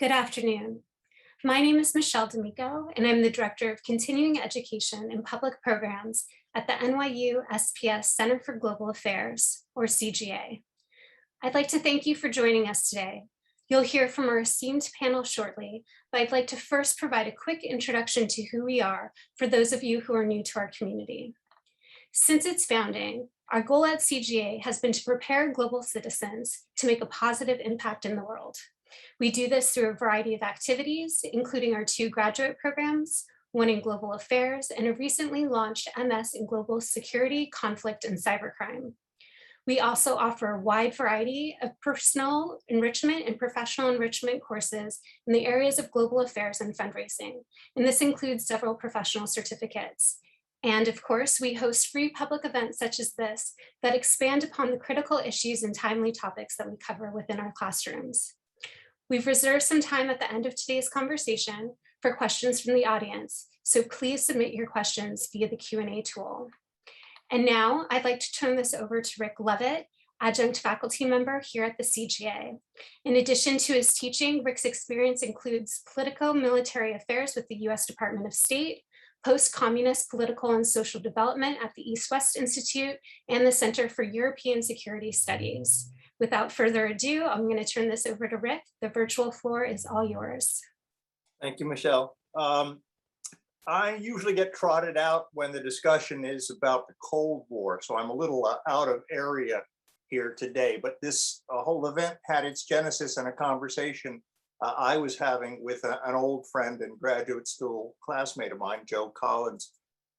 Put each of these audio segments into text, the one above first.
Good afternoon. My name is Michelle D'Amico, and I'm the Director of Continuing Education and Public Programs at the NYU SPS Center for Global Affairs, or CGA. I'd like to thank you for joining us today. You'll hear from our esteemed panel shortly, but I'd like to first provide a quick introduction to who we are for those of you who are new to our community. Since its founding, our goal at CGA has been to prepare global citizens to make a positive impact in the world. We do this through a variety of activities, including our 2 graduate programs, one in global affairs, and a recently launched MS in global security, conflict, and cybercrime. We also offer a wide variety of personal enrichment and professional enrichment courses in the areas of global affairs and fundraising, and this includes several professional certificates. And of course, we host free public events such as this that expand upon the critical issues and timely topics that we cover within our classrooms. We've reserved some time at the end of today's conversation for questions from the audience, so please submit your questions via the Q&A tool. And now I'd like to turn this over to Rick Levitt, adjunct faculty member here at the CGA. In addition to his teaching, Rick's experience includes politico-military affairs with the US Department of State, post-communist political and social development at the East-West Institute, and the Center for European Security Studies. Without further ado, I'm going to turn this over to Rick. The virtual floor is all yours. Thank you, Michelle. I usually get trotted out when the discussion is about the Cold War, so I'm a little out of area here today, but this whole event had its genesis in a conversation I was having with an old friend and graduate school classmate of mine, Joe Collins,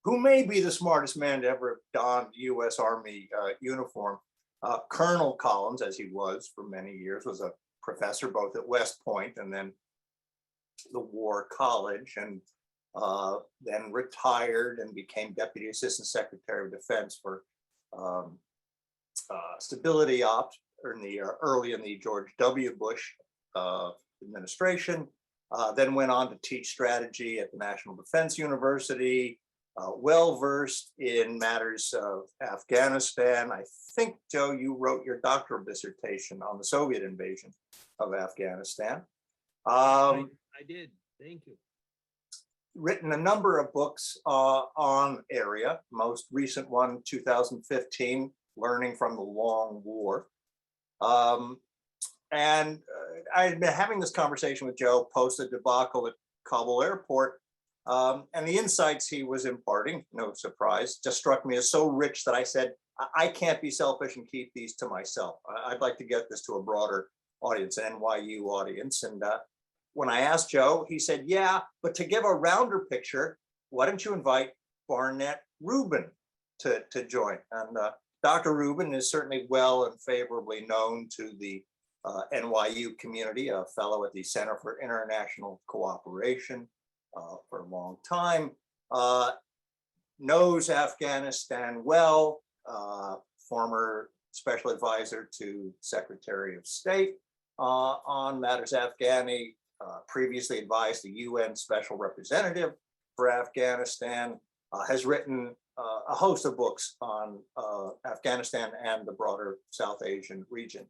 who may be the smartest man to ever have donned U.S. Army uniform. Colonel Collins, as he was for many years, was a professor both at West Point and then the War College, and then retired and became Deputy Assistant Secretary of Defense for stability ops early in the George W. Bush administration, then went on to teach strategy at the National Defense University, well-versed in matters of Afghanistan. I think, Joe, you wrote your doctoral dissertation on the Soviet invasion of Afghanistan. I did, thank you. Written a number of books on area, most recent one, 2015, Learning from the Long War. And I'd been having this conversation with Joe post the debacle at Kabul airport, and the insights he was imparting, no surprise, just struck me as so rich that I said, I can't be selfish and keep these to myself. I'd like to get this to a broader audience, an NYU audience. And when I asked Joe, he said, yeah, but to give a rounder picture, why don't you invite Barnett Rubin to join? And Dr. Rubin is certainly well and favorably known to the NYU community, a fellow at the Center for International Cooperation for a long time, knows Afghanistan well, former special advisor to Secretary of State on matters Afghani, previously advised the UN Special Representative for Afghanistan, has written a host of books on Afghanistan and the broader South Asian region.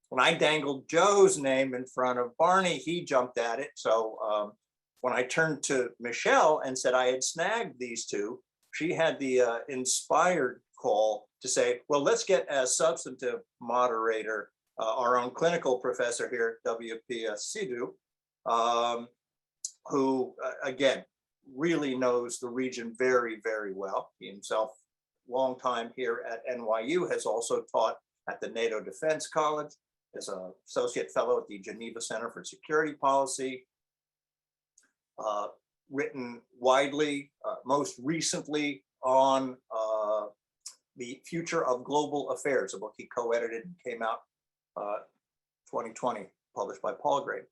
When I dangled Joe's name in front of Barney, he jumped at it. So when I turned to Michelle and said I had snagged these two, she had the inspired call to say, well, let's get as substantive moderator, our own clinical professor here, WP Sidhu, who, again, really knows the region very, very well. He himself, long time here at NYU, has also taught at the NATO Defense College, as an associate fellow at the Geneva Center for Security Policy, written widely, most recently on the future of global affairs, a book he co-edited and came out 2020, published by Palgrave.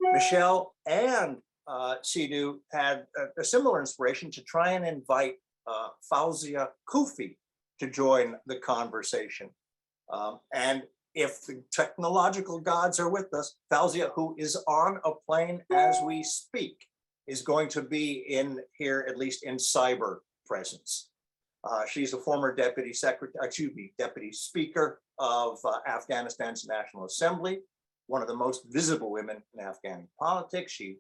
Michelle and Sidhu had a similar inspiration to try and invite Fauzia Kufi to join the conversation. And if the technological gods are with us, Fauzia, who is on a plane as we speak, is going to be in here, at least in cyber presence. She's a former deputy speaker of Afghanistan's National Assembly, one of the most visible women in Afghan politics. She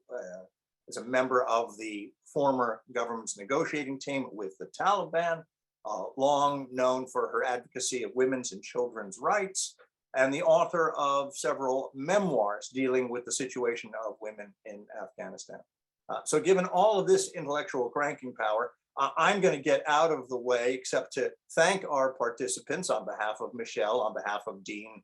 is a member of the former government's negotiating team with the Taliban, long known for her advocacy of women's and children's rights, and the author of several memoirs dealing with the situation of women in Afghanistan. So given all of this intellectual cranking power, I'm going to get out of the way, except to thank our participants on behalf of Michelle, on behalf of Dean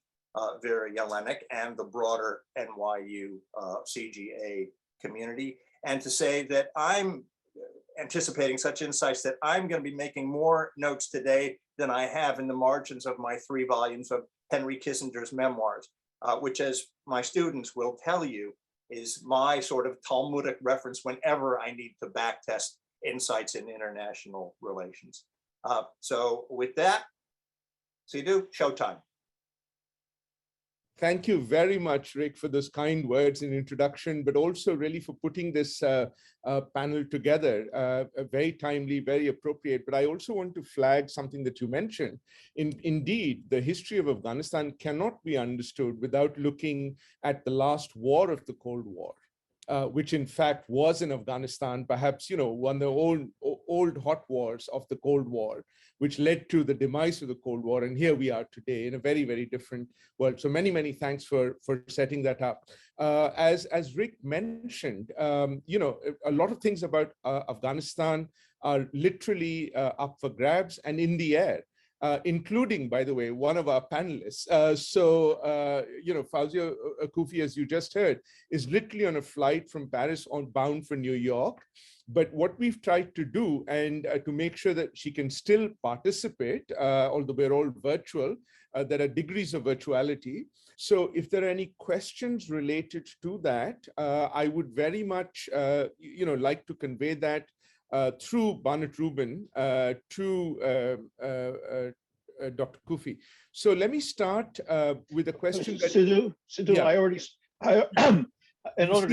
Vera Jelinek, and the broader NYU CGA community, and to say that I'm anticipating such insights that I'm going to be making more notes today than I have in the margins of my 3 volumes of Henry Kissinger's memoirs, which, as my students will tell you, is my sort of Talmudic reference whenever I need to backtest insights in international relations. So with that, Sidhu, showtime. Thank you very much, Rick, for those kind words in introduction, but also really for putting this panel together. Very timely, very appropriate. But I also want to flag something that you mentioned. Indeed, the history of Afghanistan cannot be understood without looking at the last war of the Cold War. Which in fact was in Afghanistan, perhaps, one of the old hot wars of the Cold War, which led to the demise of the Cold War. And here we are today in a very, very different world. So many, many thanks for setting that up. As Rick mentioned, a lot of things about Afghanistan are literally up for grabs and in the air. Including, by the way, one of our panelists. Fawzia Kufi, as you just heard, is literally on a flight from Paris bound for New York. But what we've tried to do, and to make sure that she can still participate, although we're all virtual, there are degrees of virtuality. So if there are any questions related to that, I would very much, like to convey that through Barnett Rubin to Dr. Kufi. So let me start with a question. Sidhu, Yeah. In order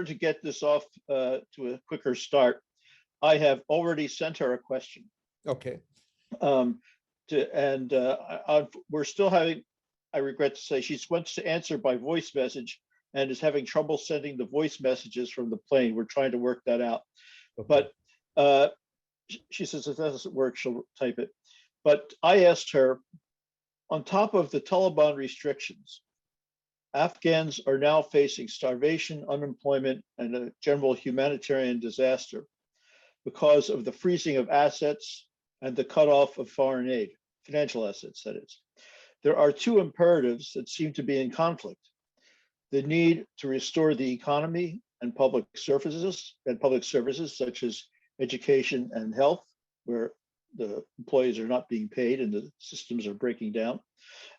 to get this off to a quicker start, I have already sent her a question. Okay. We're still having, I regret to say, she wants to answer by voice message and is having trouble sending the voice messages from the plane. We're trying to work that out. Okay. But she says if that doesn't work, she'll type it. But I asked her, on top of the Taliban restrictions, Afghans are now facing starvation, unemployment, and a general humanitarian disaster because of the freezing of assets and the cutoff of foreign aid, financial assets, that is. There are 2 imperatives that seem to be in conflict: the need to restore the economy and public services such as education and health, where the employees are not being paid and the systems are breaking down,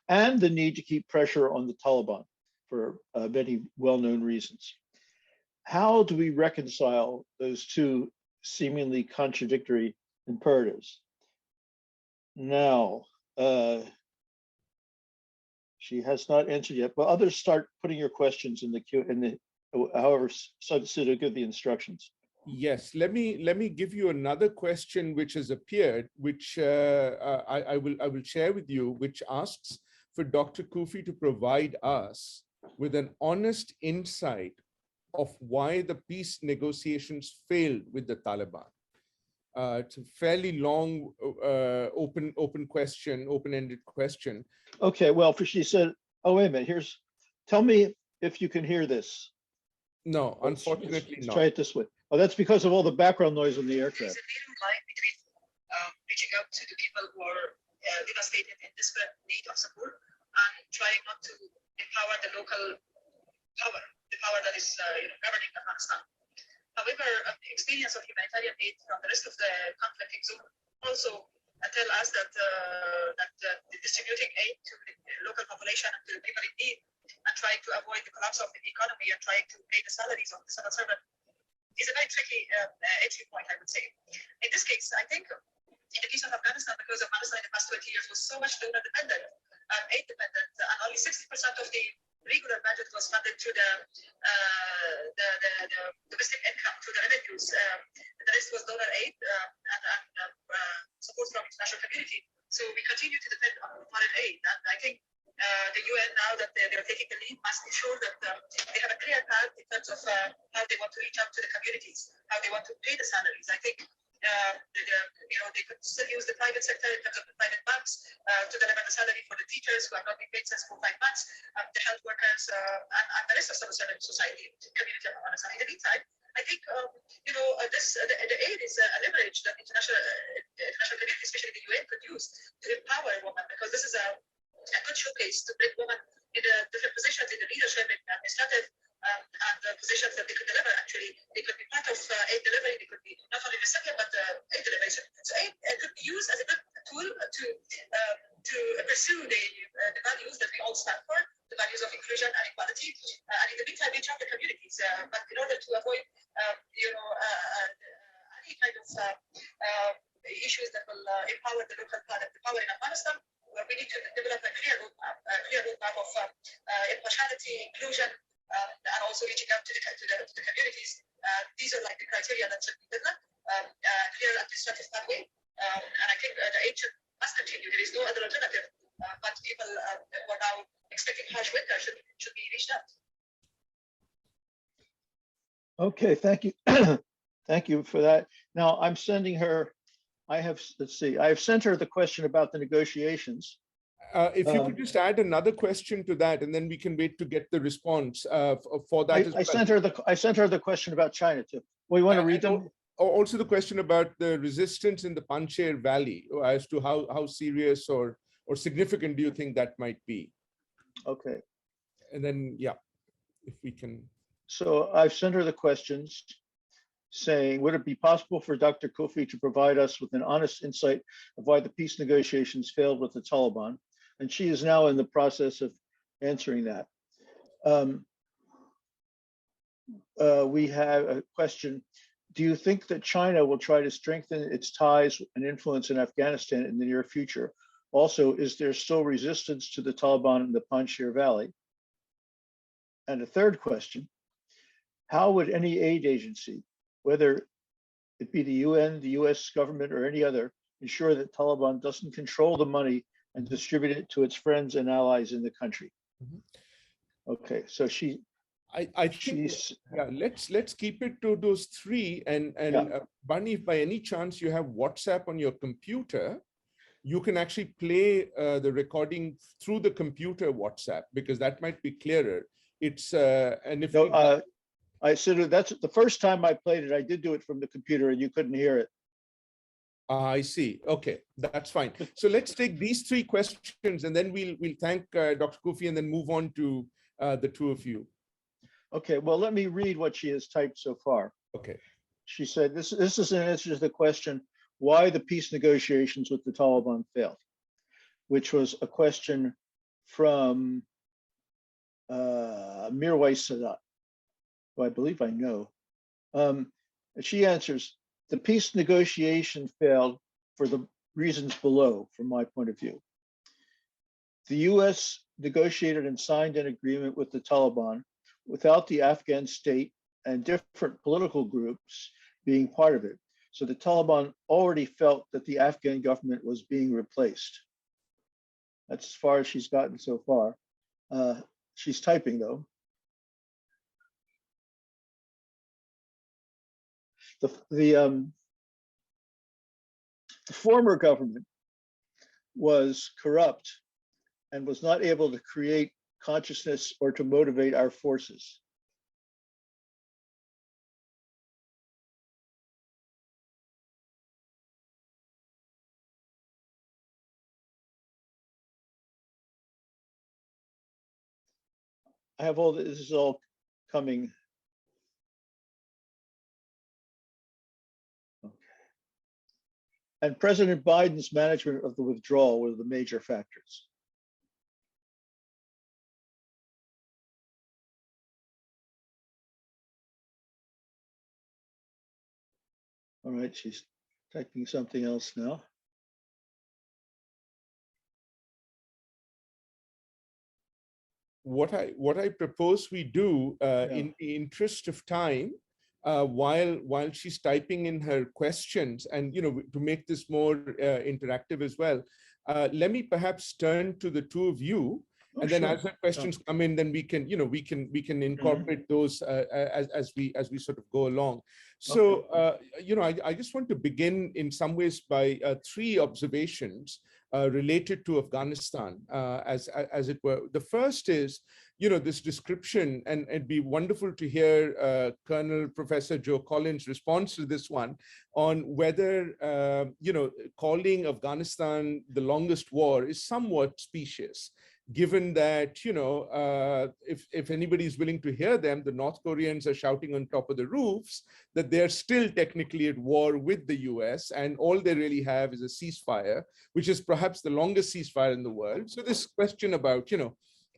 and the need to keep pressure on the Taliban for many well-known reasons. How do we reconcile those 2 seemingly contradictory imperatives? Now, she has not answered yet, but others start putting your questions in the queue, however, Sidhu, give the instructions. Yes, let me give you another question which has appeared, which I will share with you, which asks for Dr. Kufi to provide us with an honest insight of why the peace negotiations failed with the Taliban. It's a fairly long, open question, open-ended question. Okay, well, she said, oh, wait a minute, tell me if you can hear this. No, unfortunately let's not. Try it this way. Oh, that's because of all the background noise on the aircraft. There's a thin line between reaching out to the people who are devastated and desperate need of support and trying not to empower the local power, the power that is governing Afghanistan. However, experience of humanitarian aid from the rest of the conflicting zone also tell us that distributing aid to the local population and to the people in need and trying to avoid the collapse of the economy and trying to pay the salaries of the civil servant is a very tricky entry point, I would say. In this case, I think in the case of Afghanistan, because Afghanistan in the past 20 years was so much donor dependent and aid dependent, and only 60% of the regular budget was funded through the domestic income, through the revenues. The rest was donor aid and support from international community. So we continue to depend on foreign aid. And I think the UN, now that they're taking the lead, must ensure that they have a clear path in terms of how they want to reach out to the communities, how they want to pay the salaries. I think they could still use the private sector in terms of the private banks to deliver the salary for the teachers who have not been paid since 4 or 5 months, the health workers, and the rest of civil servant society, community of Afghanistan. In the meantime, I think the aid is a leverage that international community, especially the UN, could use to empower women, because this is a good showcase to bring women in the different positions in the leadership and administrative and the positions that they could deliver. Actually, they could be part of aid delivery. They could be not only recipient but aid delivery. So aid could be used as a good tool to pursue the values that we all stand for, the values of inclusion and equality, and in the meantime, reach out to communities. But in order to avoid, any kind of issues that will empower the local power in Afghanistan, we need to develop a clear roadmap of impartiality, inclusion, and also reaching out to the communities. These are like the criteria that should be developed, clear administrative pathway, and I think the aid must continue. There is no other alternative. But people who are now expecting harsh winter should be reached out. Okay, thank you. Thank you for that. Now I'm sending her, I have sent her the question about the negotiations. If you could just add another question to that, and then we can wait to get the response for that. I sent her the question about China too. We want to read them. Also the question about the resistance in the Panjshir Valley, as to how serious or significant do you think that might be? Okay. And then, yeah, if we can. So I've sent her the questions saying, would it be possible for Dr. Kofi to provide us with an honest insight of why the peace negotiations failed with the Taliban? And she is now in the process of answering that. We have a question. Do you think that China will try to strengthen its ties and influence in Afghanistan in the near future? Also, is there still resistance to the Taliban in the Panjshir Valley? And a third question, how would any aid agency, whether it be the UN, the US government, or any other, ensure that Taliban doesn't control the money and distribute it to its friends and allies in the country? Mm-hmm. Okay, so I think, yeah, let's keep it to those three. And Bunny, if by any chance you have WhatsApp on your computer, you can actually play the recording through the computer WhatsApp, because that might be clearer. It's and if I said that's the first time I played it. I did do it from the computer, and you couldn't hear it. I see. Okay, that's fine. So let's take these three questions, and then we'll thank Dr. Kofi, and then move on to the two of you. Okay. Well, let me read what she has typed so far. Okay. She said, "This is an answer to the question why the peace negotiations with the Taliban failed," which was a question from Mirwais Sadat, who I believe I know. She answers, the peace negotiation failed for the reasons below, from my point of view. The US negotiated and signed an agreement with the Taliban without the Afghan state and different political groups being part of it. So the Taliban already felt that the Afghan government was being replaced. That's as far as she's gotten so far. She's typing though. The former government was corrupt and was not able to create consciousness or to motivate our forces. I have all this is all coming. Okay. And President Biden's management of the withdrawal were the major factors. All right, she's typing something else now. What I propose we do, in the interest of time, while she's typing in her questions, and to make this more interactive as well, let me perhaps turn to the two of you Oh, And then sure. as the questions come in, then we can, we can incorporate those as we sort of go along. So, I just want to begin in some ways by three observations related to Afghanistan, as it were. The first is, this description, and it'd be wonderful to hear Colonel Professor Joe Collins' response to this one on whether, calling Afghanistan the longest war is somewhat specious, given that, if anybody is willing to hear them, the North Koreans are shouting on top of the roofs that they're still technically at war with the US, and all they really have is a ceasefire, which is perhaps the longest ceasefire in the world. So this question about,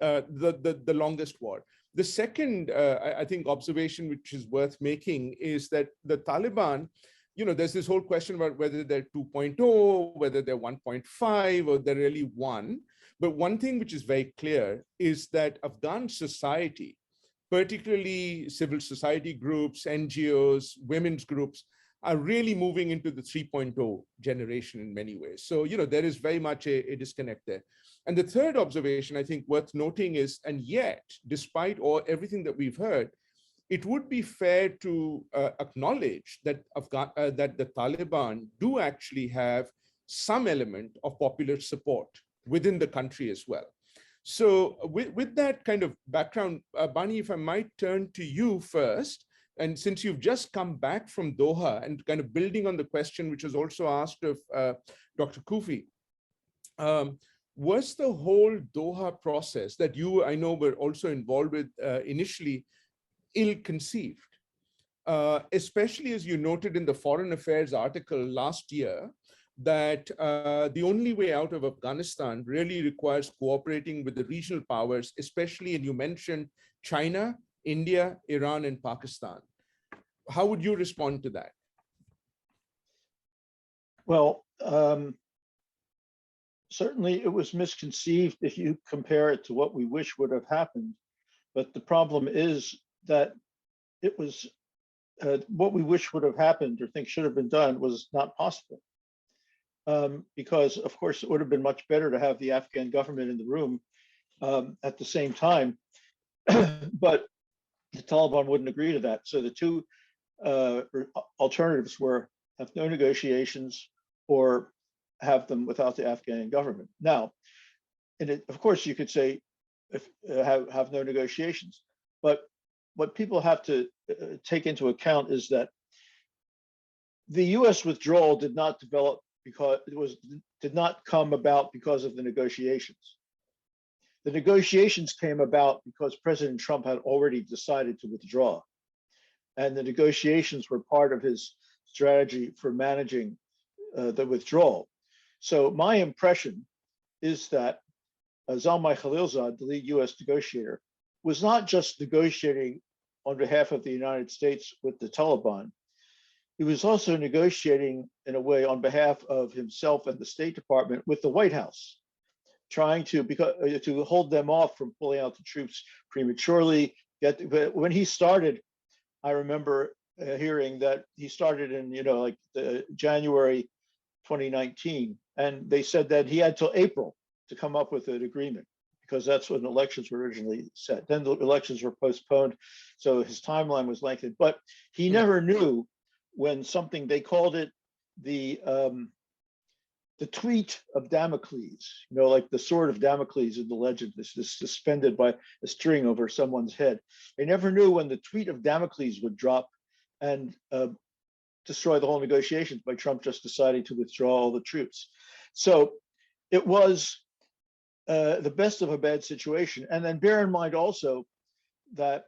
the longest war. The second, I think, observation which is worth making is that the Taliban, there's this whole question about whether they're 2.0, whether they're 1.5, or they're really 1. But one thing which is very clear is that Afghan society, particularly civil society groups, NGOs, women's groups, are really moving into the 3.0 generation in many ways. So, there is very much a disconnect there. And the third observation I think worth noting is, and yet, despite everything that we've heard, it would be fair to acknowledge that that the Taliban do actually have some element of popular support within the country as well. So with that kind of background, Bani, if I might turn to you first, and since you've just come back from Doha and kind of building on the question which was also asked of Dr. Kufi, was the whole Doha process that you, I know, were also involved with initially ill-conceived, especially as you noted in the Foreign Affairs article last year, that the only way out of Afghanistan really requires cooperating with the regional powers, especially, and you mentioned China, India, Iran, and Pakistan. How would you respond to that? Well, certainly it was misconceived if you compare it to what we wish would have happened. But the problem is that it was what we wish would have happened or think should have been done was not possible. Because, of course, it would have been much better to have the Afghan government in the room at the same time. But the Taliban wouldn't agree to that. So the two alternatives were have no negotiations or have them without the Afghan government. Now, and of course, you could say have no negotiations. But what people have to take into account is that the U.S. withdrawal did not develop because did not come about because of the negotiations. The negotiations came about because President Trump had already decided to withdraw. And the negotiations were part of his strategy for managing the withdrawal. So my impression is that Zalmay Khalilzad, the lead US negotiator, was not just negotiating on behalf of the United States with the Taliban. He was also negotiating in a way on behalf of himself and the State Department with the White House, trying to hold them off from pulling out the troops prematurely. But when he started, I remember hearing that he started in January 2019, and they said that he had till April to come up with an agreement because that's when elections were originally set. Then the elections were postponed, so his timeline was lengthened. But he never knew when something, they called it the tweet of Damocles, like the sword of Damocles in the legend, this is suspended by a string over someone's head. They never knew when the tweet of Damocles would drop and destroy the whole negotiations by Trump just deciding to withdraw all the troops. So it was the best of a bad situation. And then bear in mind also that,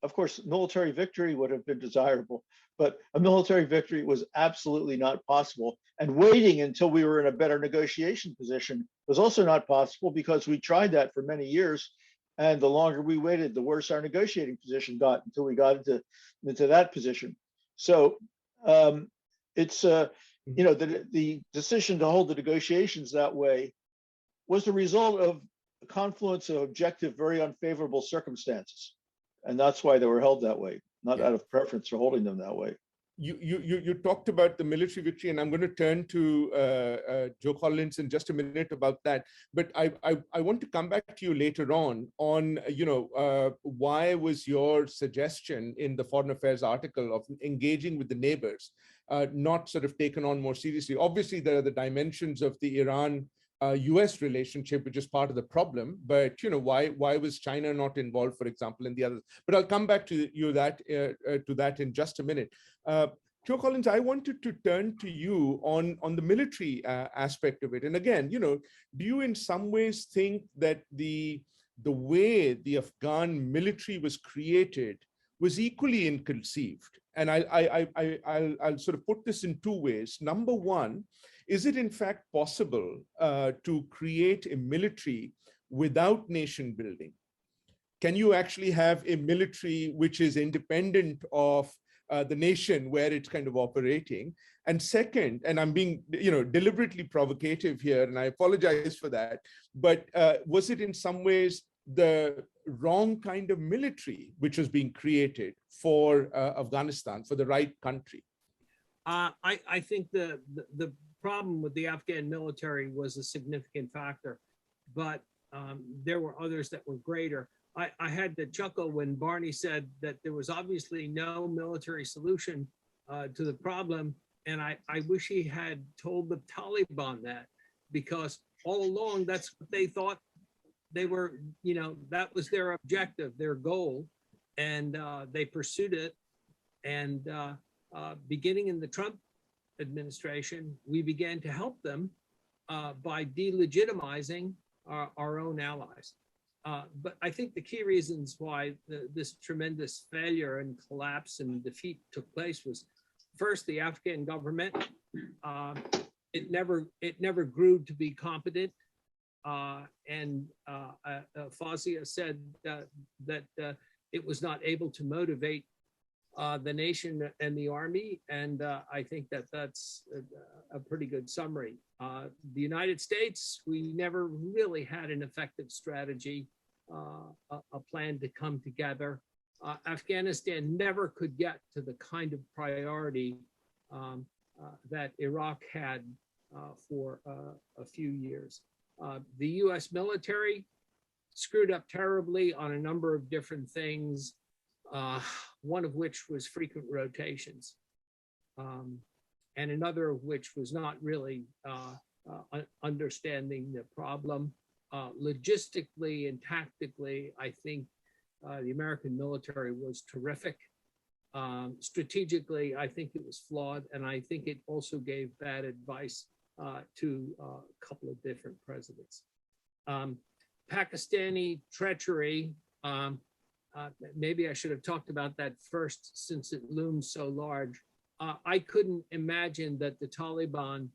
of course, military victory would have been desirable, but a military victory was absolutely not possible. And waiting until we were in a better negotiation position was also not possible because we tried that for many years. And the longer we waited, the worse our negotiating position got until we got into that position. So it's, the decision to hold the negotiations that way was the result of a confluence of objective, very unfavorable circumstances. And that's why they were held that way, not out of preference for holding them that way. you talked about the military victory, and I'm going to turn to Joe Collins in just a minute about that. But I want to come back to you later on why was your suggestion in the Foreign Affairs article of engaging with the neighbors not sort of taken on more seriously? Obviously, there are the dimensions of the Iran US relationship, which is part of the problem. But why was China not involved, for example, in the others? But I'll come back to you to that in just a minute. Joe Collins, I wanted to turn to you on the military aspect of it. And again, do you in some ways think that the way the Afghan military was created was equally ill-conceived? And I'll sort of put this in two ways. Number one, is it in fact possible to create a military without nation building? Can you actually have a military which is independent of the nation where it's kind of operating? And second, and I'm being deliberately provocative here, and I apologize for that, but was it in some ways the wrong kind of military which was being created for Afghanistan, for the right country? I think the problem with the Afghan military was a significant factor, but there were others that were greater. I had to chuckle when Barney said that there was obviously no military solution to the problem. And I wish he had told the Taliban that, because all along, that's what they thought they were, that was their objective, their goal. And they pursued it. And beginning in the Trump administration, we began to help them by delegitimizing our own allies. But I think the key reasons why this tremendous failure and collapse and defeat took place was, first, the Afghan government. It never grew to be competent, and Fawzia said that it was not able to motivate the nation and the army, and I think that's a pretty good summary. The United States, we never really had an effective strategy, a plan to come together. Afghanistan never could get to the kind of priority that Iraq had for a few years. The US military screwed up terribly on a number of different things, one of which was frequent rotations, and another of which was not really understanding the problem. Logistically and tactically, I think the American military was terrific. Strategically, I think it was flawed, and I think it also gave bad advice to a couple of different presidents. Pakistani treachery, maybe I should have talked about that first, since it looms so large. I couldn't imagine that the Taliban,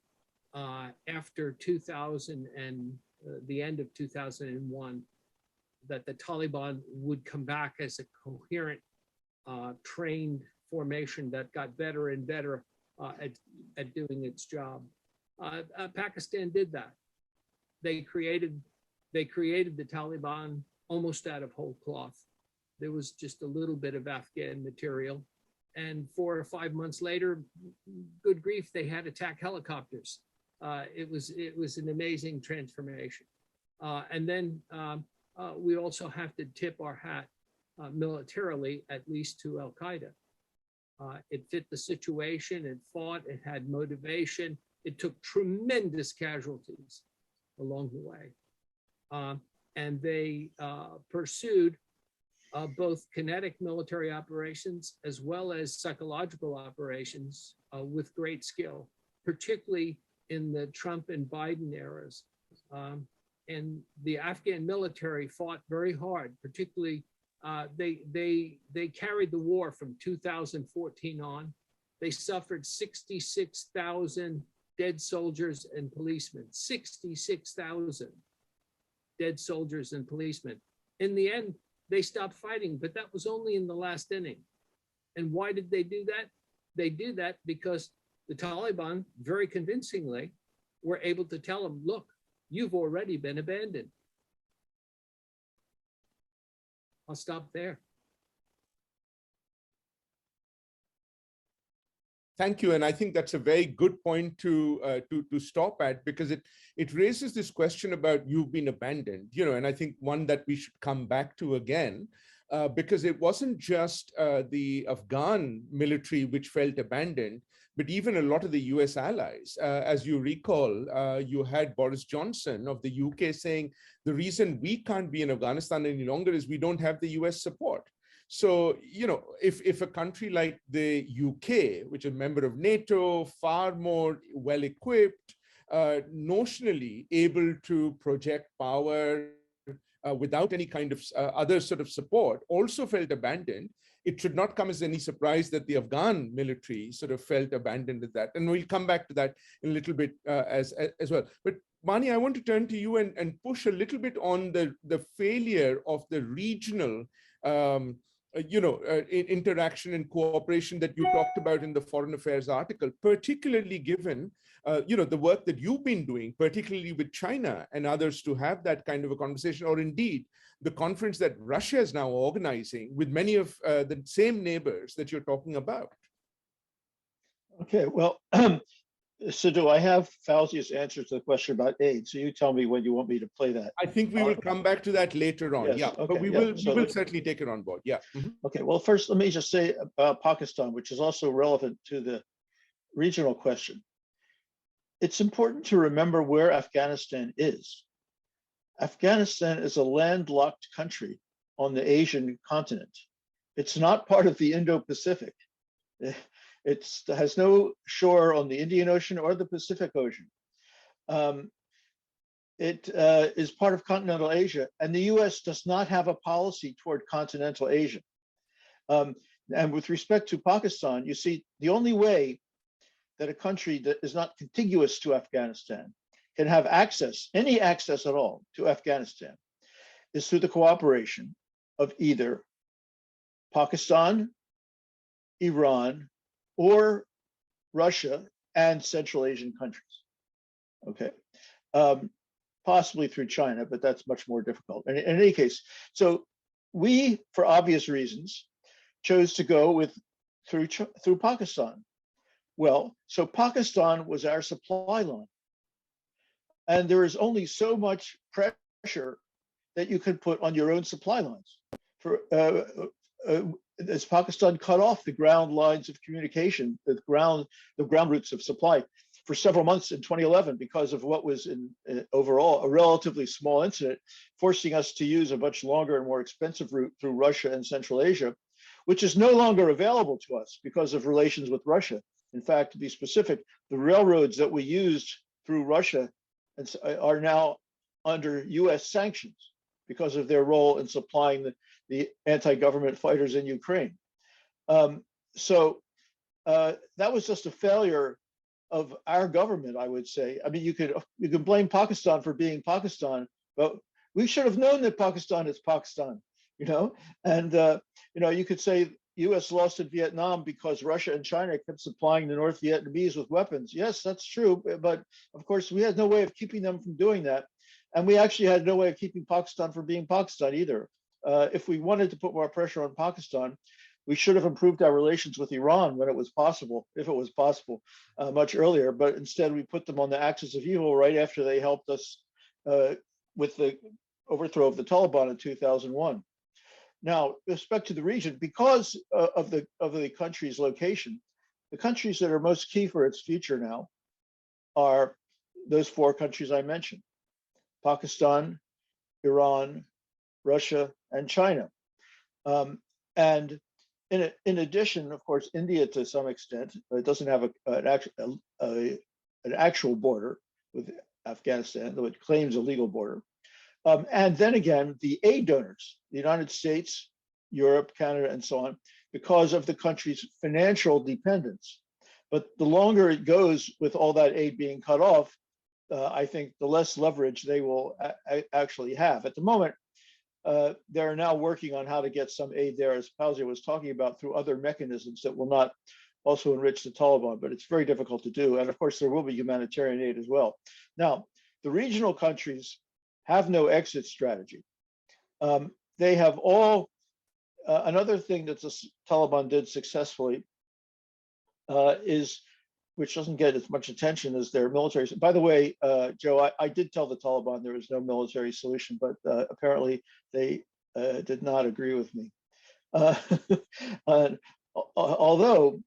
after 2000 and the end of 2001, that the Taliban would come back as a coherent, trained formation that got better and better at doing its job. Pakistan did that. They created the Taliban almost out of whole cloth. There was just a little bit of Afghan material, and 4 or 5 months later, good grief, they had attack helicopters. It was an amazing transformation. And then we also have to tip our hat militarily, at least, to Al Qaeda. It fit the situation, it fought, it had motivation. It took tremendous casualties along the way. And they pursued both kinetic military operations as well as psychological operations with great skill, particularly in the Trump and Biden eras. And the Afghan military fought very hard, particularly they carried the war from 2014 on. They suffered 66,000 dead soldiers and policemen, 66,000 dead soldiers and policemen. In the end, they stopped fighting, but that was only in the last inning. And why did they do that? They do that because the Taliban, very convincingly, were able to tell them, look, you've already been abandoned. I'll stop there. Thank you, and I think that's a very good point to stop at, because it raises this question about you've been abandoned, and I think one that we should come back to again, because it wasn't just the Afghan military which felt abandoned, but even a lot of the US allies. As you recall, you had Boris Johnson of the UK saying the reason we can't be in Afghanistan any longer is we don't have the US support. So, if a country like the UK, which is a member of NATO, far more well-equipped, notionally able to project power without any kind of other sort of support, also felt abandoned, it should not come as any surprise that the Afghan military sort of felt abandoned at that. And we'll come back to that in a little bit as well. But Mani, I want to turn to you and push a little bit on the failure of the regional interaction and cooperation that you talked about in the Foreign Affairs article, particularly given, the work that you've been doing, particularly with China and others, to have that kind of a conversation, or indeed the conference that Russia is now organizing with many of the same neighbors that you're talking about. Okay, well, Sidhu, I have Fauzia's answer to the question about aid. So you tell me when you want me to play that. I think we will come back to that later on. Yes, Yeah, okay, but we yeah. will So certainly take it on board. Yeah. Mm-hmm. Okay, well, first, let me just say about Pakistan, which is also relevant to the regional question. It's important to remember where Afghanistan is. Afghanistan is a landlocked country on the Asian continent. It's not part of the Indo-Pacific. It has no shore on the Indian Ocean or the Pacific Ocean. It is part of continental Asia, and the US does not have a policy toward continental Asia. And with respect to Pakistan, you see, the only way that a country that is not contiguous to Afghanistan can have access, any access at all, to Afghanistan is through the cooperation of either Pakistan, Iran, or Russia and Central Asian countries. Okay, possibly through China, but that's much more difficult. And in any case, so we, for obvious reasons, chose to go through Pakistan. Well, so Pakistan was our supply line, and there is only so much pressure that you can put on your own supply lines. As Pakistan cut off the ground lines of communication, the ground routes of supply for several months in 2011 because of what was overall a relatively small incident, forcing us to use a much longer and more expensive route through Russia and Central Asia, which is no longer available to us because of relations with Russia. In fact, to be specific, the railroads that we used through Russia are now under US sanctions because of their role in supplying the anti-government fighters in Ukraine. So that was just a failure of our government, I would say. I mean, you can blame Pakistan for being Pakistan, but we should have known that Pakistan is Pakistan, and you could say US lost in Vietnam because Russia and China kept supplying the North Vietnamese with weapons. Yes, that's true, but of course we had no way of keeping them from doing that. And we actually had no way of keeping Pakistan from being Pakistan either. If we wanted to put more pressure on Pakistan, we should have improved our relations with Iran when it was possible, if it was possible, much earlier. But instead, we put them on the axis of evil right after they helped us with the overthrow of the Taliban in 2001. Now, with respect to the region, because of the country's location, the countries that are most key for its future now are those four countries I mentioned: Pakistan, Iran, Russia, and China. And in addition, of course, India to some extent, it doesn't have an actual border with Afghanistan, though it claims a legal border. And then again, the aid donors, the United States, Europe, Canada, and so on, because of the country's financial dependence. But the longer it goes with all that aid being cut off, I think the less leverage they will actually have. At the moment, they're now working on how to get some aid there, as Fauzi was talking about, through other mechanisms that will not also enrich the Taliban, but it's very difficult to do. And of course, there will be humanitarian aid as well. Now, the regional countries have no exit strategy. They have all, another thing that the Taliban did successfully is, which doesn't get as much attention as their military. By the way, Joe, I did tell the Taliban there was no military solution, but apparently they did not agree with me. Although,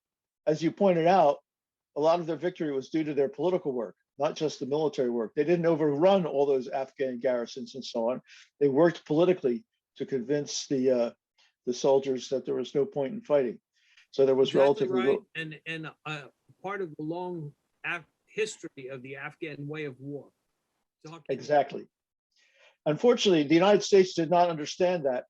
as you pointed out, a lot of their victory was due to their political work, not just the military work. They didn't overrun all those Afghan garrisons and so on. They worked politically to convince the soldiers that there was no point in fighting. So there was Exactly relatively right. And part of the long history of the Afghan way of war. Exactly. Unfortunately, the United States did not understand that,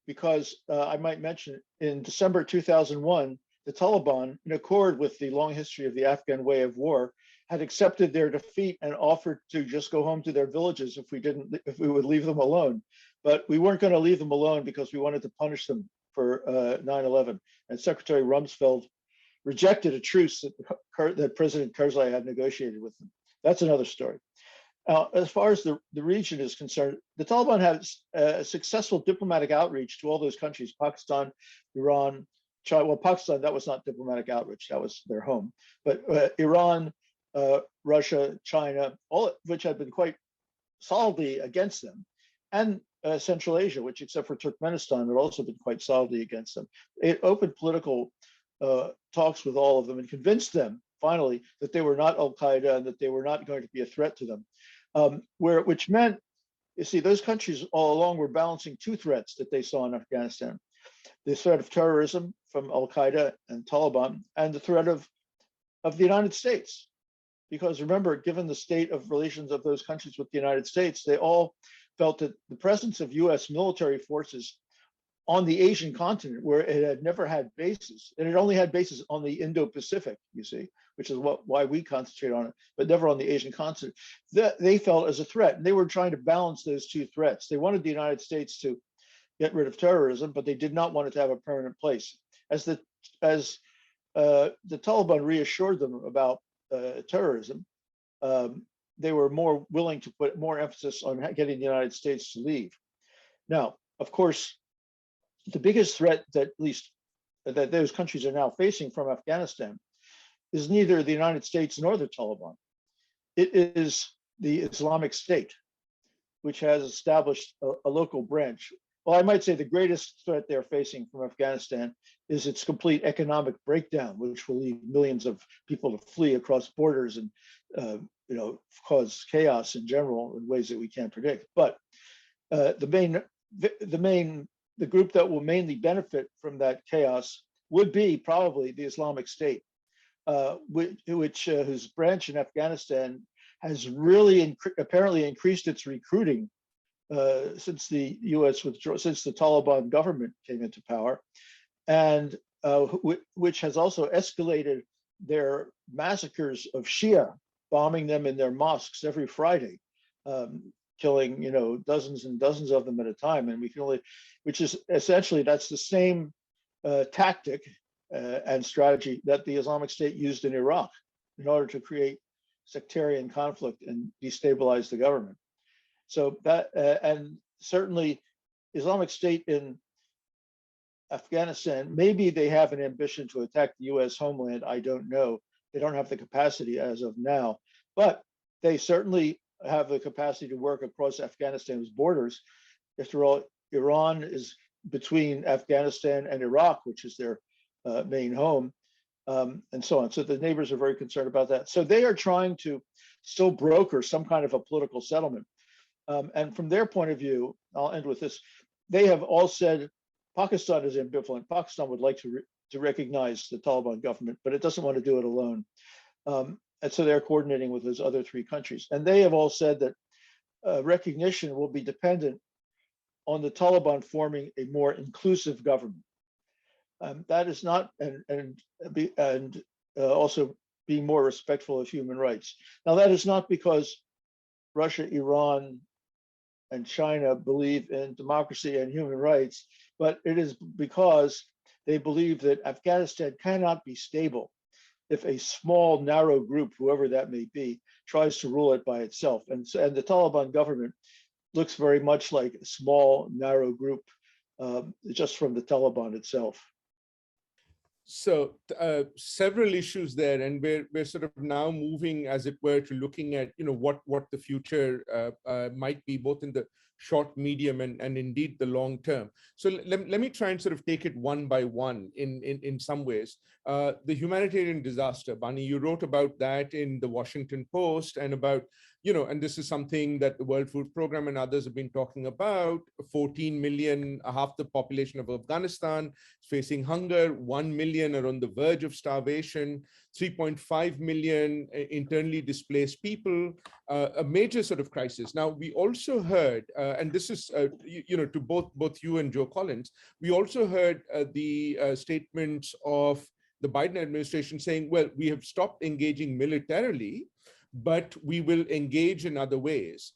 because I might mention in December 2001, the Taliban, in accord with the long history of the Afghan way of war, had accepted their defeat and offered to just go home to their villages if we would leave them alone. But we weren't going to leave them alone because we wanted to punish them for 9/11. And Secretary Rumsfeld rejected a truce that President Karzai had negotiated with them. That's another story. As far as the region is concerned, the Taliban has a successful diplomatic outreach to all those countries: Pakistan, Iran, China. Well, Pakistan, that was not diplomatic outreach, that was their home. But Iran, Russia, China, all of which had been quite solidly against them, and Central Asia, which, except for Turkmenistan, had also been quite solidly against them. It opened political talks with all of them and convinced them, finally, that they were not Al-Qaeda and that they were not going to be a threat to them. Which meant, you see, those countries all along were balancing two threats that they saw in Afghanistan: the threat of terrorism from Al-Qaeda and Taliban, and the threat of the United States. Because remember, given the state of relations of those countries with the United States, they all felt that the presence of US military forces on the Asian continent, where it had never had bases, and it only had bases on the Indo-Pacific, you see, which is why we concentrate on it, but never on the Asian continent, that they felt as a threat. And they were trying to balance those two threats. They wanted the United States to get rid of terrorism, but they did not want it to have a permanent place. As the Taliban reassured them about terrorism, they were more willing to put more emphasis on getting the United States to leave. Now, of course, the biggest threat that at least that those countries are now facing from Afghanistan is neither the United States nor the Taliban. It is the Islamic State, which has established a local branch. Well, I might say the greatest threat they're facing from Afghanistan is its complete economic breakdown, which will lead millions of people to flee across borders and cause chaos in general in ways that we can't predict. But the group that will mainly benefit from that chaos would be probably the Islamic State, whose branch in Afghanistan has really apparently increased its recruiting since the U.S. withdrew, since the Taliban government came into power, and which has also escalated their massacres of Shia, bombing them in their mosques every Friday, killing dozens and dozens of them at a time. And we can only, which is essentially, that's the same tactic and strategy that the Islamic State used in Iraq in order to create sectarian conflict and destabilize the government. So that, and certainly Islamic State in Afghanistan, maybe they have an ambition to attack the US homeland, I don't know. They don't have the capacity as of now, but they certainly have the capacity to work across Afghanistan's borders. After all, Iran is between Afghanistan and Iraq, which is their main home, and so on. So the neighbors are very concerned about that. So they are trying to still broker some kind of a political settlement. And from their point of view, I'll end with this, they have all said Pakistan is ambivalent. Pakistan would like to recognize the Taliban government, but it doesn't want to do it alone. And so they're coordinating with those other three countries. And they have all said that recognition will be dependent on the Taliban forming a more inclusive government. That is not, and also being more respectful of human rights. Now, that is not because Russia, Iran, and China believe in democracy and human rights, but it is because they believe that Afghanistan cannot be stable if a small, narrow group, whoever that may be, tries to rule it by itself. And the Taliban government looks very much like a small, narrow group, just from the Taliban itself. So several issues there, and we're sort of now moving, as it were, to looking at what the future might be, both in the short, medium, and indeed the long term. So let me try and sort of take it one by one in some ways. The humanitarian disaster, Bani, you wrote about that in the Washington Post, and about, and this is something that the World Food Program and others have been talking about. 14 million, half the population of Afghanistan, facing hunger. 1 million are on the verge of starvation. 3.5 million internally displaced people. A major sort of crisis. Now, we also heard, and this is, to both you and Joe Collins, we also heard the statements of the Biden administration saying, well, we have stopped engaging militarily, but we will engage in other ways.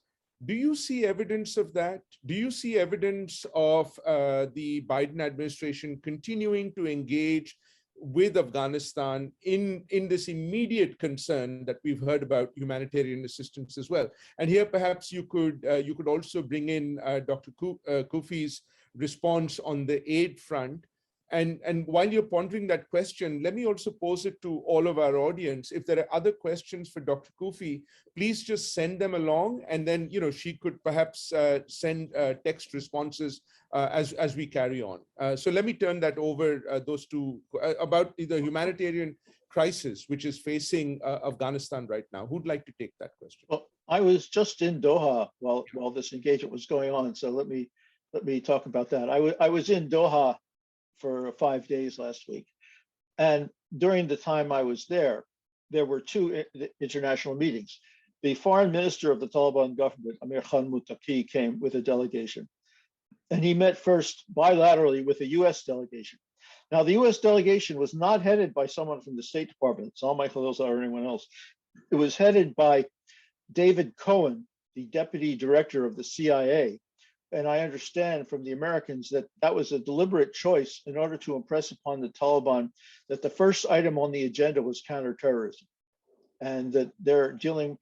Do you see evidence of that? Do you see evidence of the Biden administration continuing to engage with Afghanistan in this immediate concern that we've heard about humanitarian assistance as well? And here, perhaps you could also bring in Dr. Kufi's response on the aid front. And while you're pondering that question, let me also pose it to all of our audience. If there are other questions for Dr. Kufi, please just send them along, and then she could perhaps send text responses as we carry on. So let me turn that over, those two, about the humanitarian crisis which is facing Afghanistan right now. Who'd like to take that question? Well, I was just in Doha while this engagement was going on, so let me talk about that. I was in Doha for 5 days last week. And during the time I was there were two international meetings. The foreign minister of the Taliban government, Amir Khan Muttaqi, came with a delegation. And he met first bilaterally with a US delegation. Now, the US delegation was not headed by someone from the State Department, Salman Khalilzad or anyone else. It was headed by David Cohen, the deputy director of the CIA. And I understand from the Americans that that was a deliberate choice in order to impress upon the Taliban that the first item on the agenda was counterterrorism, and that they're dealing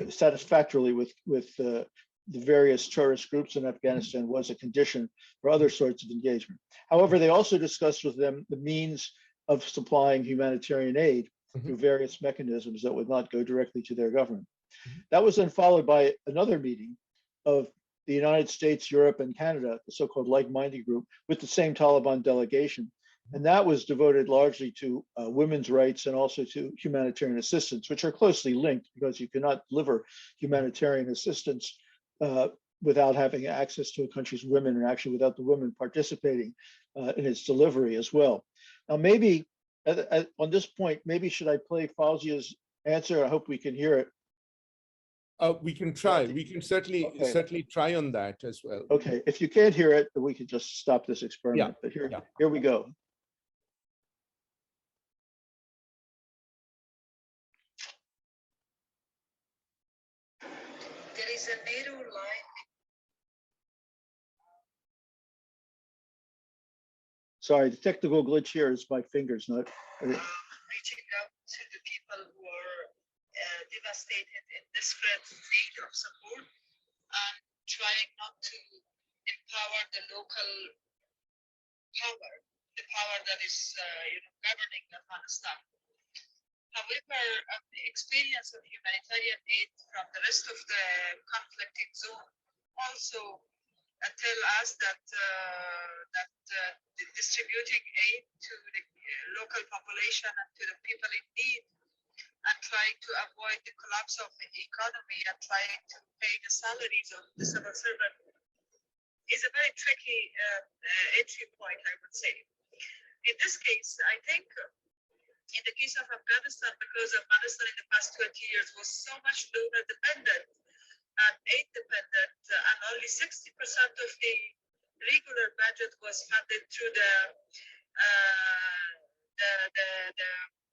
satisfactorily with the various terrorist groups in Afghanistan was a condition for other sorts of engagement. However, they also discussed with them the means of supplying humanitarian aid through various mechanisms that would not go directly to their government. That was then followed by another meeting of the United States, Europe, and Canada, the so-called like-minded group, with the same Taliban delegation. And that was devoted largely to women's rights and also to humanitarian assistance, which are closely linked, because you cannot deliver humanitarian assistance without having access to a country's women, and actually without the women participating in its delivery as well. Now, maybe on this point, maybe should I play Fauzia's answer? I hope we can hear it. We can try. We can certainly try on that as well. Okay, if you can't hear it, we can just stop this experiment. But here we go. There is a narrow line. Sorry, the technical glitch here is my fingers, not. Reaching out to the people who are devastated in desperate need of support, and trying not to empower the local power, the power that is governing Afghanistan. However, the experience of humanitarian aid from the rest of the conflicting zone also tell us that distributing aid to the local population and to the people in need, and trying to avoid the collapse of the economy and trying to pay the salaries of the civil servant is a very tricky entry point, I would say. In this case, I think in the case of Afghanistan, because Afghanistan in the past 20 years was so much donor dependent and aid dependent, and only 60% of the regular budget was funded through the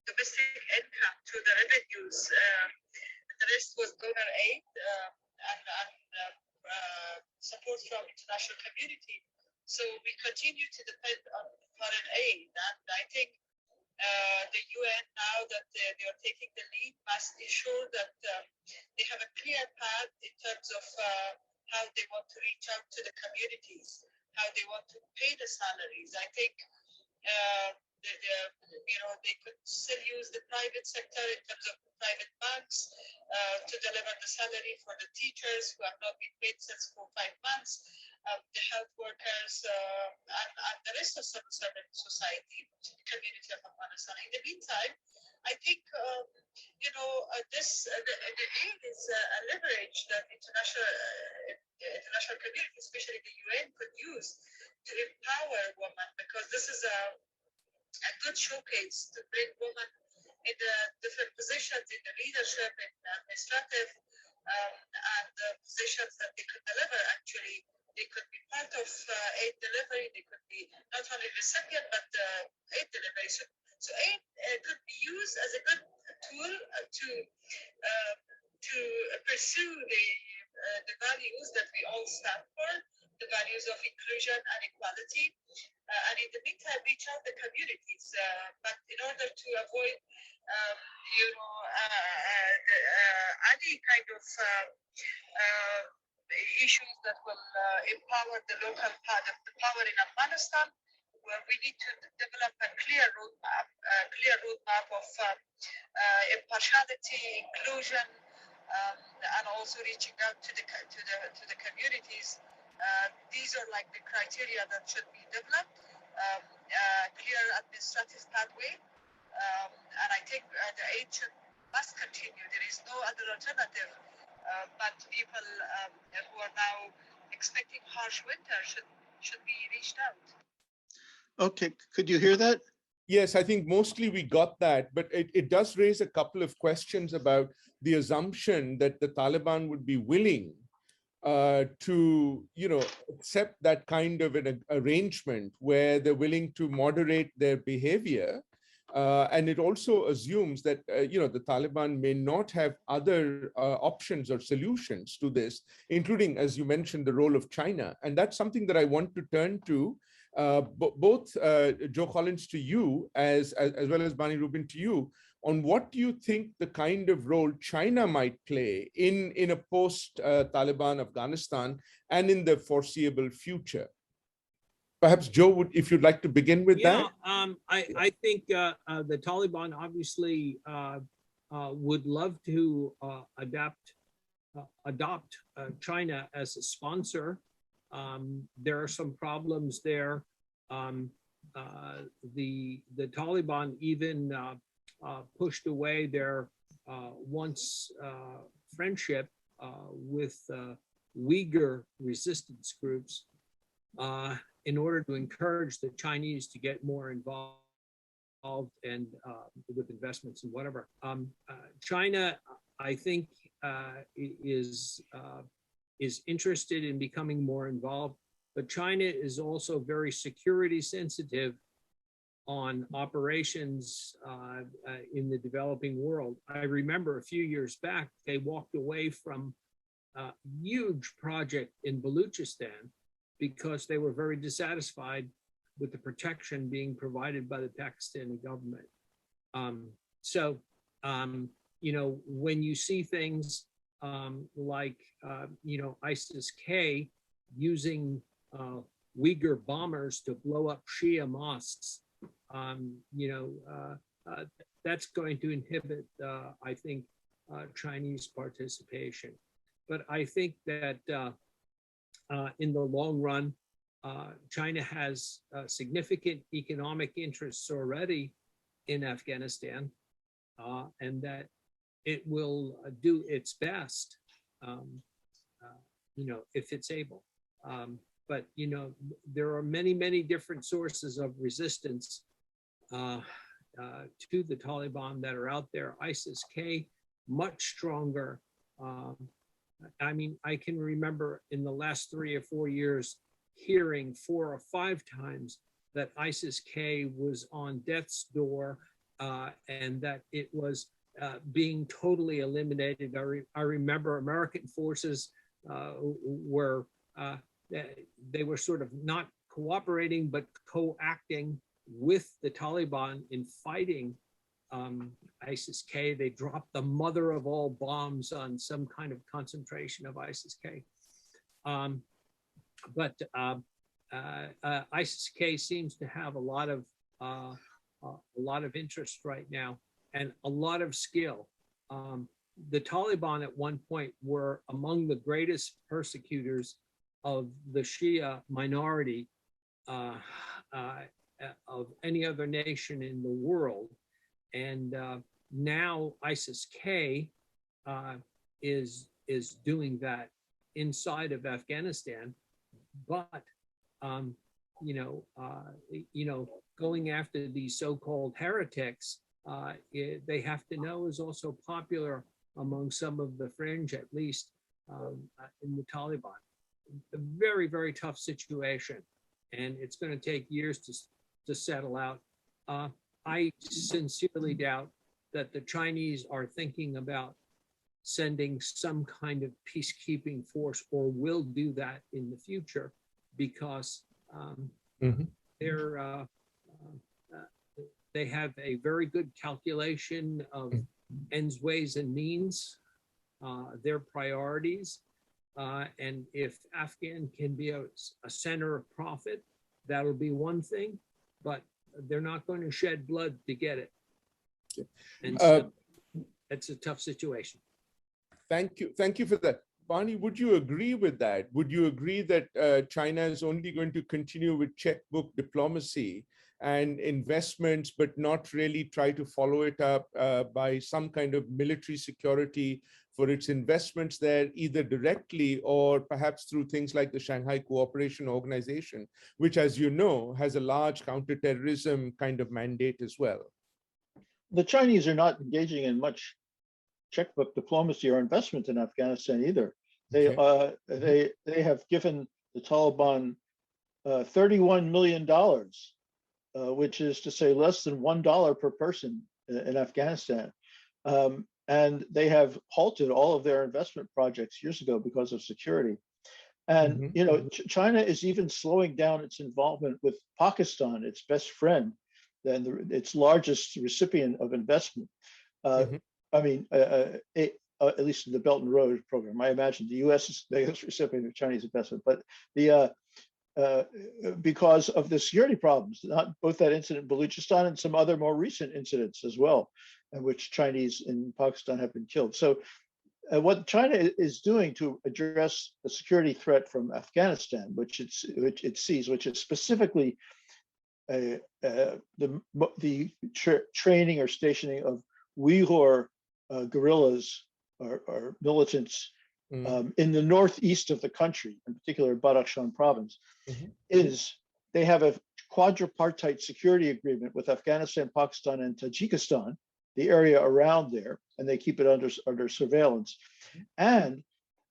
domestic income, through the revenues. The rest was donor aid and support from international community. So we continue to depend on foreign aid, and I think the UN, now that they are taking the lead, must ensure that they have a clear path in terms of how they want to reach out to the communities, how they want to pay the salaries. I think They could still use the private sector in terms of private banks to deliver the salary for the teachers who have not been paid since 4 or 5 months, the health workers, and the rest of civil servant society, the community of Afghanistan. In the meantime, I think the aim is a leverage that international community, especially the UN, could use to empower women, because this is a good showcase to bring women in the different positions in the leadership and administrative and positions that they could deliver. Actually, they could be part of aid delivery. They could be not only recipient but aid delivery. So aid could be used as a good tool to pursue the values that we all stand for, the values of inclusion and equality. And in the meantime, reach out the communities. But in order to avoid, any kind of issues that will empower the local part of the power in Afghanistan, where we need to develop a clear roadmap of impartiality, inclusion, and also reaching out to the communities. These are like the criteria that should be developed, clear administrative pathway, and I think the aid must continue. There is no other alternative, but people who are now expecting harsh winter should be reached out. Okay, could you hear that? Yes, I think mostly we got that, but it does raise a couple of questions about the assumption that the Taliban would be willing to, accept that kind of an arrangement where they're willing to moderate their behavior. And it also assumes that, the Taliban may not have other options or solutions to this, including, as you mentioned, the role of China. And that's something that I want to turn to both Joe Collins to you, as well as Bani Rubin to you, on what do you think the kind of role China might play in a post-Taliban Afghanistan and in the foreseeable future? Perhaps Joe, if you'd like to begin with that. I think the Taliban obviously would love to adopt China as a sponsor. There are some problems there. The Taliban even pushed away their once friendship with Uyghur resistance groups in order to encourage the Chinese to get more involved and with investments and whatever. China, I think, is interested in becoming more involved, but China is also very security sensitive on operations in the developing world. I remember a few years back, they walked away from a huge project in Baluchistan because they were very dissatisfied with the protection being provided by the Pakistani government. When you see things like, ISIS-K using Uyghur bombers to blow up Shia mosques, that's going to inhibit, I think, Chinese participation. But I think that in the long run, China has significant economic interests already in Afghanistan, and that it will do its best, if it's able. But there are many, many different sources of resistance to the Taliban that are out there. ISIS-K, much stronger. I can remember in the last 3 or 4 years hearing 4 or 5 times that ISIS-K was on death's door and that it was being totally eliminated. I remember American forces were they were sort of not cooperating, but co-acting with the Taliban in fighting ISIS-K. They dropped the mother of all bombs on some kind of concentration of ISIS-K. But ISIS-K seems to have a lot of a lot of interest right now and a lot of skill. The Taliban at one point were among the greatest persecutors of the Shia minority of any other nation in the world. And now ISIS-K is doing that inside of Afghanistan, but going after these so-called heretics, they have to know is also popular among some of the fringe, at least in the Taliban. A very, very tough situation, and it's going to take years to settle out. I sincerely doubt that the Chinese are thinking about sending some kind of peacekeeping force or will do that in the future, because they have a very good calculation of ends, ways, and means, their priorities. And if Afghan can be a center of profit, that'll be one thing, but they're not going to shed blood to get it. And so it's a tough situation. Thank you for that. Barney, would you agree with that? Would you agree that China is only going to continue with checkbook diplomacy and investments, but not really try to follow it up by some kind of military security for its investments there, either directly or perhaps through things like the Shanghai Cooperation Organization, which, as you know, has a large counterterrorism kind of mandate as well? The Chinese are not engaging in much checkbook diplomacy or investment in Afghanistan either. They have given the Taliban $31 million, which is to say less than $1 per person in Afghanistan. And they have halted all of their investment projects years ago because of security. And China is even slowing down its involvement with Pakistan, its best friend, and its largest recipient of investment. At least in the Belt and Road program. I imagine the U.S. is the biggest recipient of Chinese investment, but because of the security problems, not both that incident in Baluchistan and some other more recent incidents as well, in which Chinese in Pakistan have been killed. So what China is doing to address the security threat from Afghanistan, which it sees, which is specifically the training or stationing of Uyghur guerrillas or militants in the northeast of the country, in particular Badakhshan province, is they have a quadripartite security agreement with Afghanistan, Pakistan, and Tajikistan, the area around there, and they keep it under surveillance. And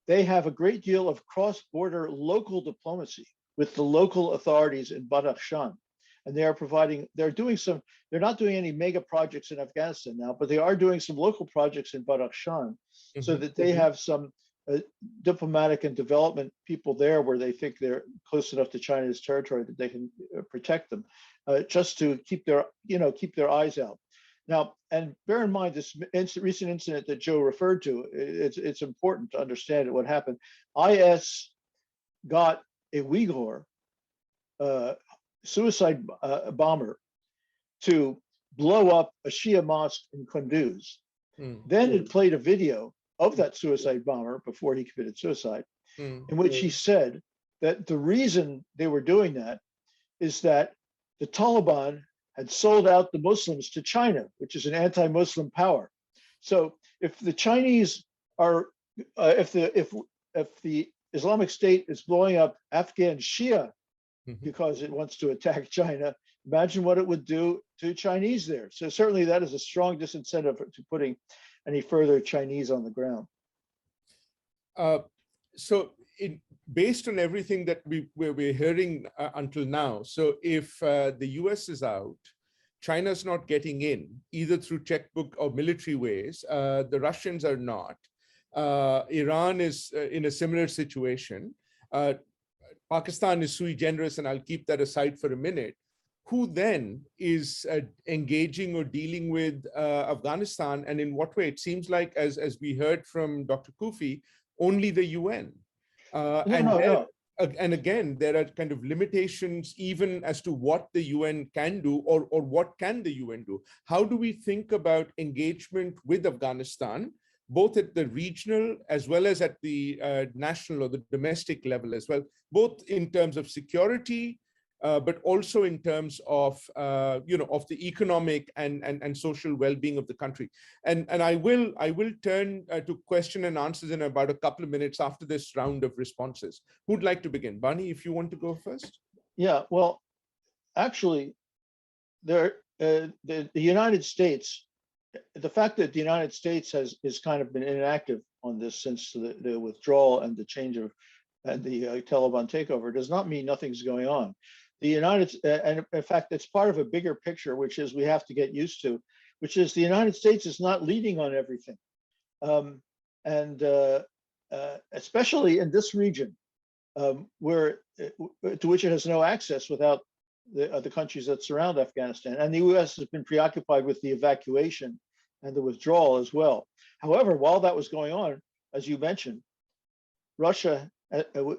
they have a great deal of cross-border local diplomacy with the local authorities in Badakhshan. And they are they're not doing any mega projects in Afghanistan now, but they are doing some local projects in Badakhshan so that they have some diplomatic and development people there where they think they're close enough to China's territory that they can protect them, just to keep their eyes out. Now, and bear in mind this recent incident that Joe referred to, it's important to understand what happened. IS got a Uyghur suicide bomber to blow up a Shia mosque in Kunduz. Then it played a video of that suicide bomber before he committed suicide, in which he said that the reason they were doing that is that the Taliban had sold out the Muslims to China, which is an anti-Muslim power. So if the Chinese are, if the Islamic State is blowing up Afghan Shia because it wants to attack China, imagine what it would do to Chinese there. So certainly that is a strong disincentive to putting any further Chinese on the ground. Based on everything that we're hearing until now, so if the US is out, China's not getting in, either through checkbook or military ways, the Russians are not. Iran is in a similar situation. Pakistan is sui generis, and I'll keep that aside for a minute. Who then is engaging or dealing with Afghanistan, and in what way? It seems like, as we heard from Dr. Kufi, only the UN. and again, there are kind of limitations even as to what the UN can do, or what can the UN do. How do we think about engagement with Afghanistan, both at the regional as well as at the national or the domestic level as well, both in terms of security, but also in terms of of the economic and social well-being of the country. And I will turn to question and answers in about a couple of minutes after this round of responses. Who'd like to begin? Barney, if you want to go first. Yeah, well, actually, the United States, the fact that the United States is kind of been inactive on this since the withdrawal and the change of the Taliban takeover does not mean nothing's going on. The and in fact, it's part of a bigger picture, which is we have to get used to, which is the United States is not leading on everything. Especially in this region, where to which it has no access without the other countries that surround Afghanistan. And the US has been preoccupied with the evacuation and the withdrawal as well. However, while that was going on, as you mentioned, Russia,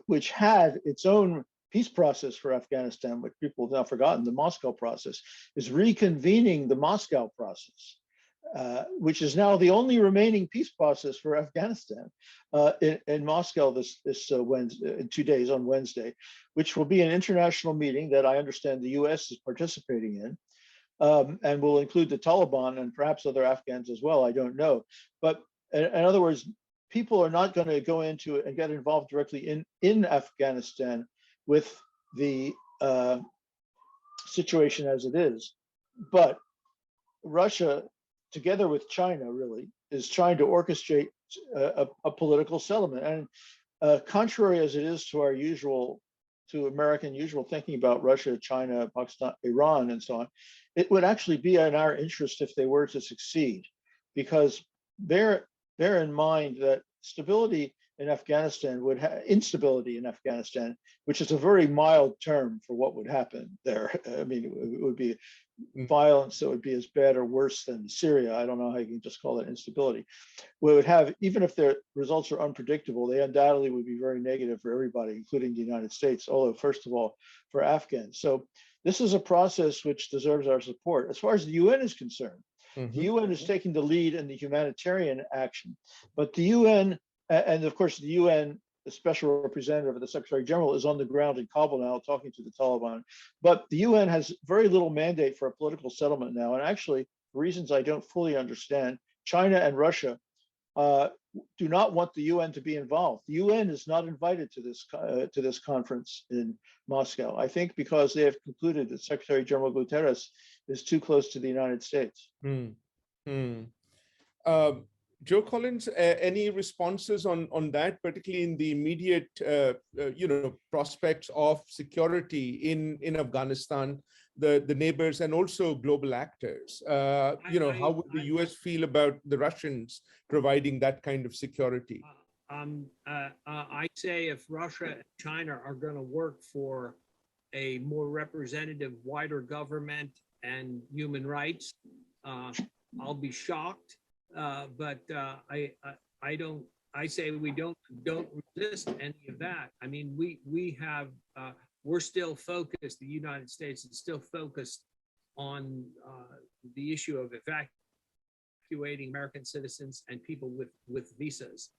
which had its own peace process for Afghanistan, which people have now forgotten, the Moscow process, is reconvening the Moscow process, which is now the only remaining peace process for Afghanistan in Moscow this Wednesday, in 2 days on Wednesday, which will be an international meeting that I understand the US is participating in, and will include the Taliban and perhaps other Afghans as well, I don't know. But in other words, people are not going to go into it and get involved directly in Afghanistan with the situation as it is. But Russia, together with China, really, is trying to orchestrate a political settlement. And contrary as it is to our to American usual thinking about Russia, China, Pakistan, Iran, and so on, it would actually be in our interest if they were to succeed, because bear in mind that stability in Afghanistan would have instability in Afghanistan, which is a very mild term for what would happen there. I mean, it would be violence that would be as bad or worse than Syria. I don't know how you can just call it instability. We would have, even if their results are unpredictable, they undoubtedly would be very negative for everybody, including the United States, although first of all, for Afghans. So this is a process which deserves our support. As far as the UN is concerned, the UN is taking the lead in the humanitarian action, but the UN, and of course the UN, the special representative of the Secretary General, is on the ground in Kabul now talking to the Taliban. But the UN has very little mandate for a political settlement now. And actually, for reasons I don't fully understand, China and Russia do not want the UN to be involved. The UN is not invited to this conference in Moscow, I think because they have concluded that Secretary General Guterres is too close to the United States. Joe Collins, any responses on that, particularly in the immediate, prospects of security in Afghanistan, the neighbors, and also global actors? How would the US feel about the Russians providing that kind of security? I say if Russia and China are going to work for a more representative, wider government and human rights, I'll be shocked. But I say we don't resist any of that. I mean, we're still focused, the United States is still focused on the issue of evacuating American citizens and people with visas,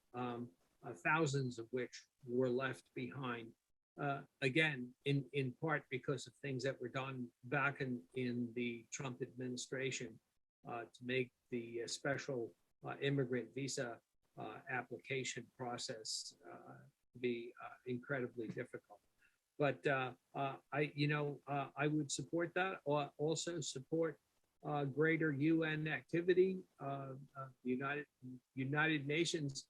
thousands of which were left behind. Again, in part because of things that were done back in the Trump administration to make the special immigrant visa application process be incredibly difficult. But I would support that. Also support greater UN activity. United Nations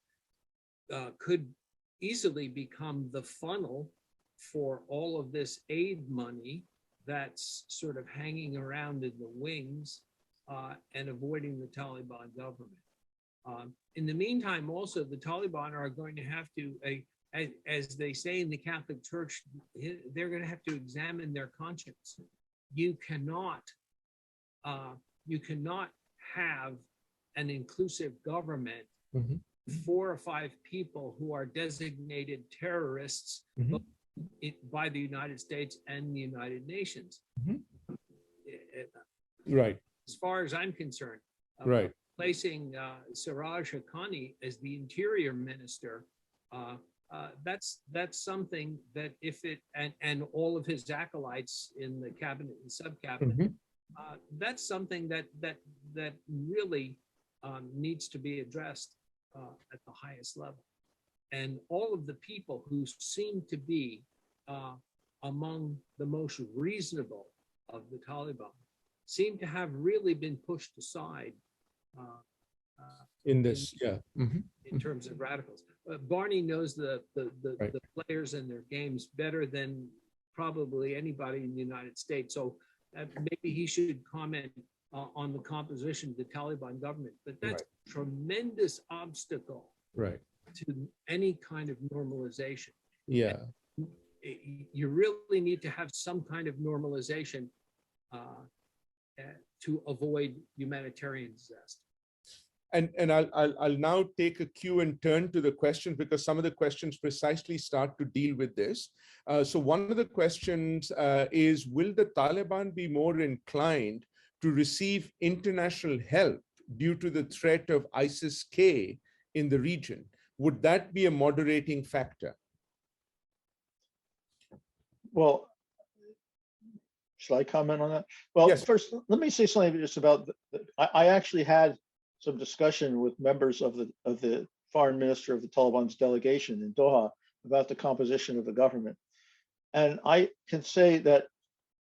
could easily become the funnel for all of this aid money that's sort of hanging around in the wings and avoiding the Taliban government. In the meantime, also, the Taliban are going to have to, as they say in the Catholic Church, they're going to have to examine their conscience. You cannot have an inclusive government, 4 or 5 people who are designated terrorists, both by the United States and the United Nations. Mhm. Right, As far as I'm concerned, right. placing Siraj Haqqani as the Interior Minister, that's something that if it and all of his acolytes in the cabinet and sub-cabinet, Mhm. That's something that really needs to be addressed at the highest level. And all of the people who seem to be among the most reasonable of the Taliban seem to have really been pushed aside In this, yeah. Mhm. in terms of radicals. Barney knows Right. the players and their games better than probably anybody in the United States. So maybe he should comment on the composition of the Taliban government. But that's a tremendous obstacle Right. to any kind of normalization. Yeah. You really need to have some kind of normalization to avoid humanitarian disaster. And I'll now take a cue and turn to the questions, because some of the questions precisely start to deal with this. So one of the questions is, will the Taliban be more inclined to receive international help due to the threat of ISIS-K in the region? Would that be a moderating factor? Well, should I comment on that? Well, Yes. first, let me say something just about, I actually had some discussion with members of the foreign minister of the Taliban's delegation in Doha about the composition of the government. And I can say that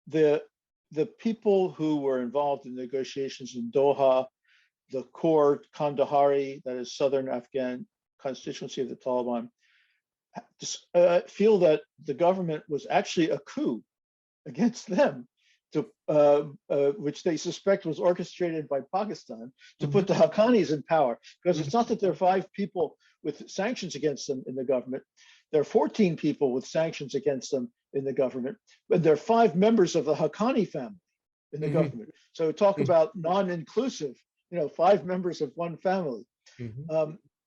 the people who were involved in negotiations in Doha, the core Kandahari, that is southern Afghan constituency of the Taliban, feel that the government was actually a coup against them, which they suspect was orchestrated by Pakistan to put the Haqqanis in power. Because it's not that there are 5 people with sanctions against them in the government. There are 14 people with sanctions against them in the government, but there are 5 members of the Haqqani family in the government. So talk about non-inclusive, 5 members of one family.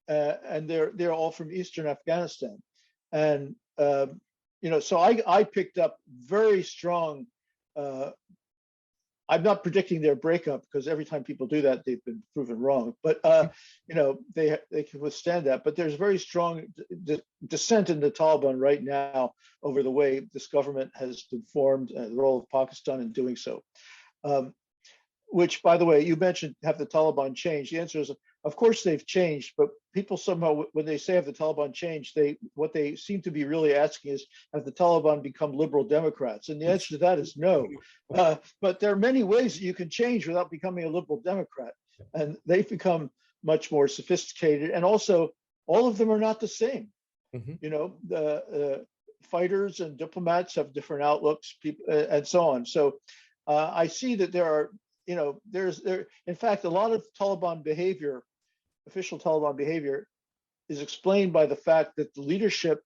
And they're all from Eastern Afghanistan. And so I picked up very strong. I'm not predicting their breakup, because every time people do that, they've been proven wrong. But they can withstand that. But there's very strong dissent in the Taliban right now over the way this government has been formed and the role of Pakistan in doing so. Which, by the way, you mentioned, have the Taliban changed? The answer is, of course, they've changed. But people somehow, when they say have the Taliban changed, what they seem to be really asking is, have the Taliban become liberal Democrats? And the answer to that is no. But there are many ways that you can change without becoming a liberal Democrat. And they've become much more sophisticated. And also, all of them are not the same. The fighters and diplomats have different outlooks, and so on. So I see that there are, in fact, a lot of Taliban behavior, official Taliban behavior, is explained by the fact that the leadership,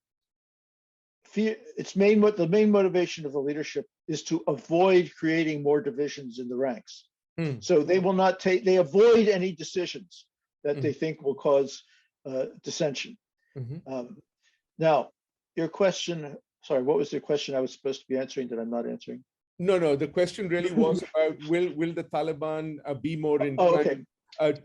the main motivation of the leadership is to avoid creating more divisions in the ranks. So they will not they avoid any decisions that they think will cause dissension. Now, your question, sorry, what was the question I was supposed to be answering that I'm not answering? No, the question really was about, will the Taliban be more inclined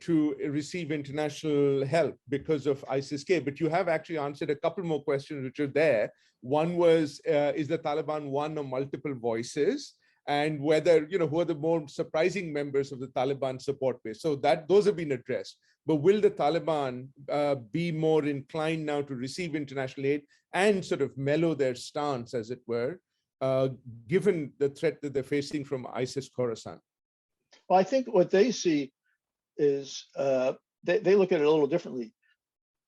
to receive international help because of ISIS-K? But you have actually answered a couple more questions which are there. One was, is the Taliban one or multiple voices? And whether, who are the more surprising members of the Taliban support base? So those have been addressed. But will the Taliban be more inclined now to receive international aid and sort of mellow their stance, as it were, given the threat that they're facing from ISIS Khorasan? Well, I think what they see is, they look at it a little differently.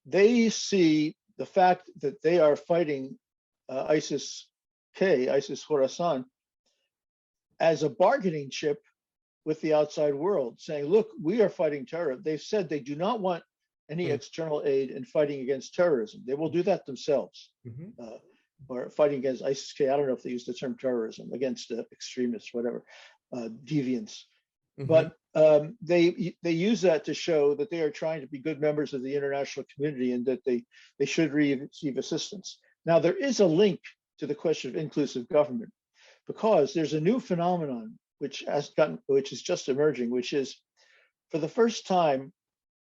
They see the fact that they are fighting ISIS-K, ISIS Khorasan, as a bargaining chip with the outside world, saying, look, we are fighting terror. They've said they do not want any external aid in fighting against terrorism. They will do that themselves. Or fighting against ISIS-K. I don't know if they use the term terrorism, against extremists, whatever, deviants. But they use that to show that they are trying to be good members of the international community and that they should receive assistance. Now, there is a link to the question of inclusive government, because there's a new phenomenon which is just emerging, which is for the first time,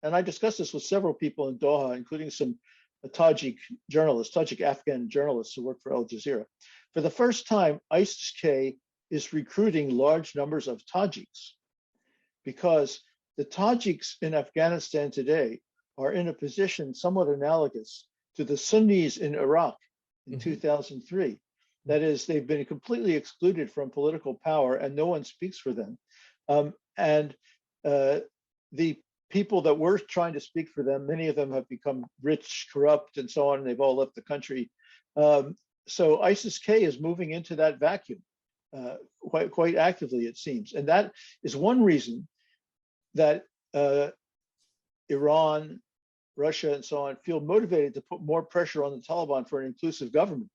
and I discussed this with several people in Doha, including some Tajik Afghan journalists who work for Al Jazeera. For the first time, ISIS-K is recruiting large numbers of Tajiks, because the Tajiks in Afghanistan today are in a position somewhat analogous to the Sunnis in Iraq in 2003. That is, they've been completely excluded from political power and no one speaks for them. The people that were trying to speak for them, many of them have become rich, corrupt, and so on, and they've all left the country. So ISIS-K is moving into that vacuum quite actively, it seems. And that is one reason that Iran, Russia, and so on feel motivated to put more pressure on the Taliban for an inclusive government.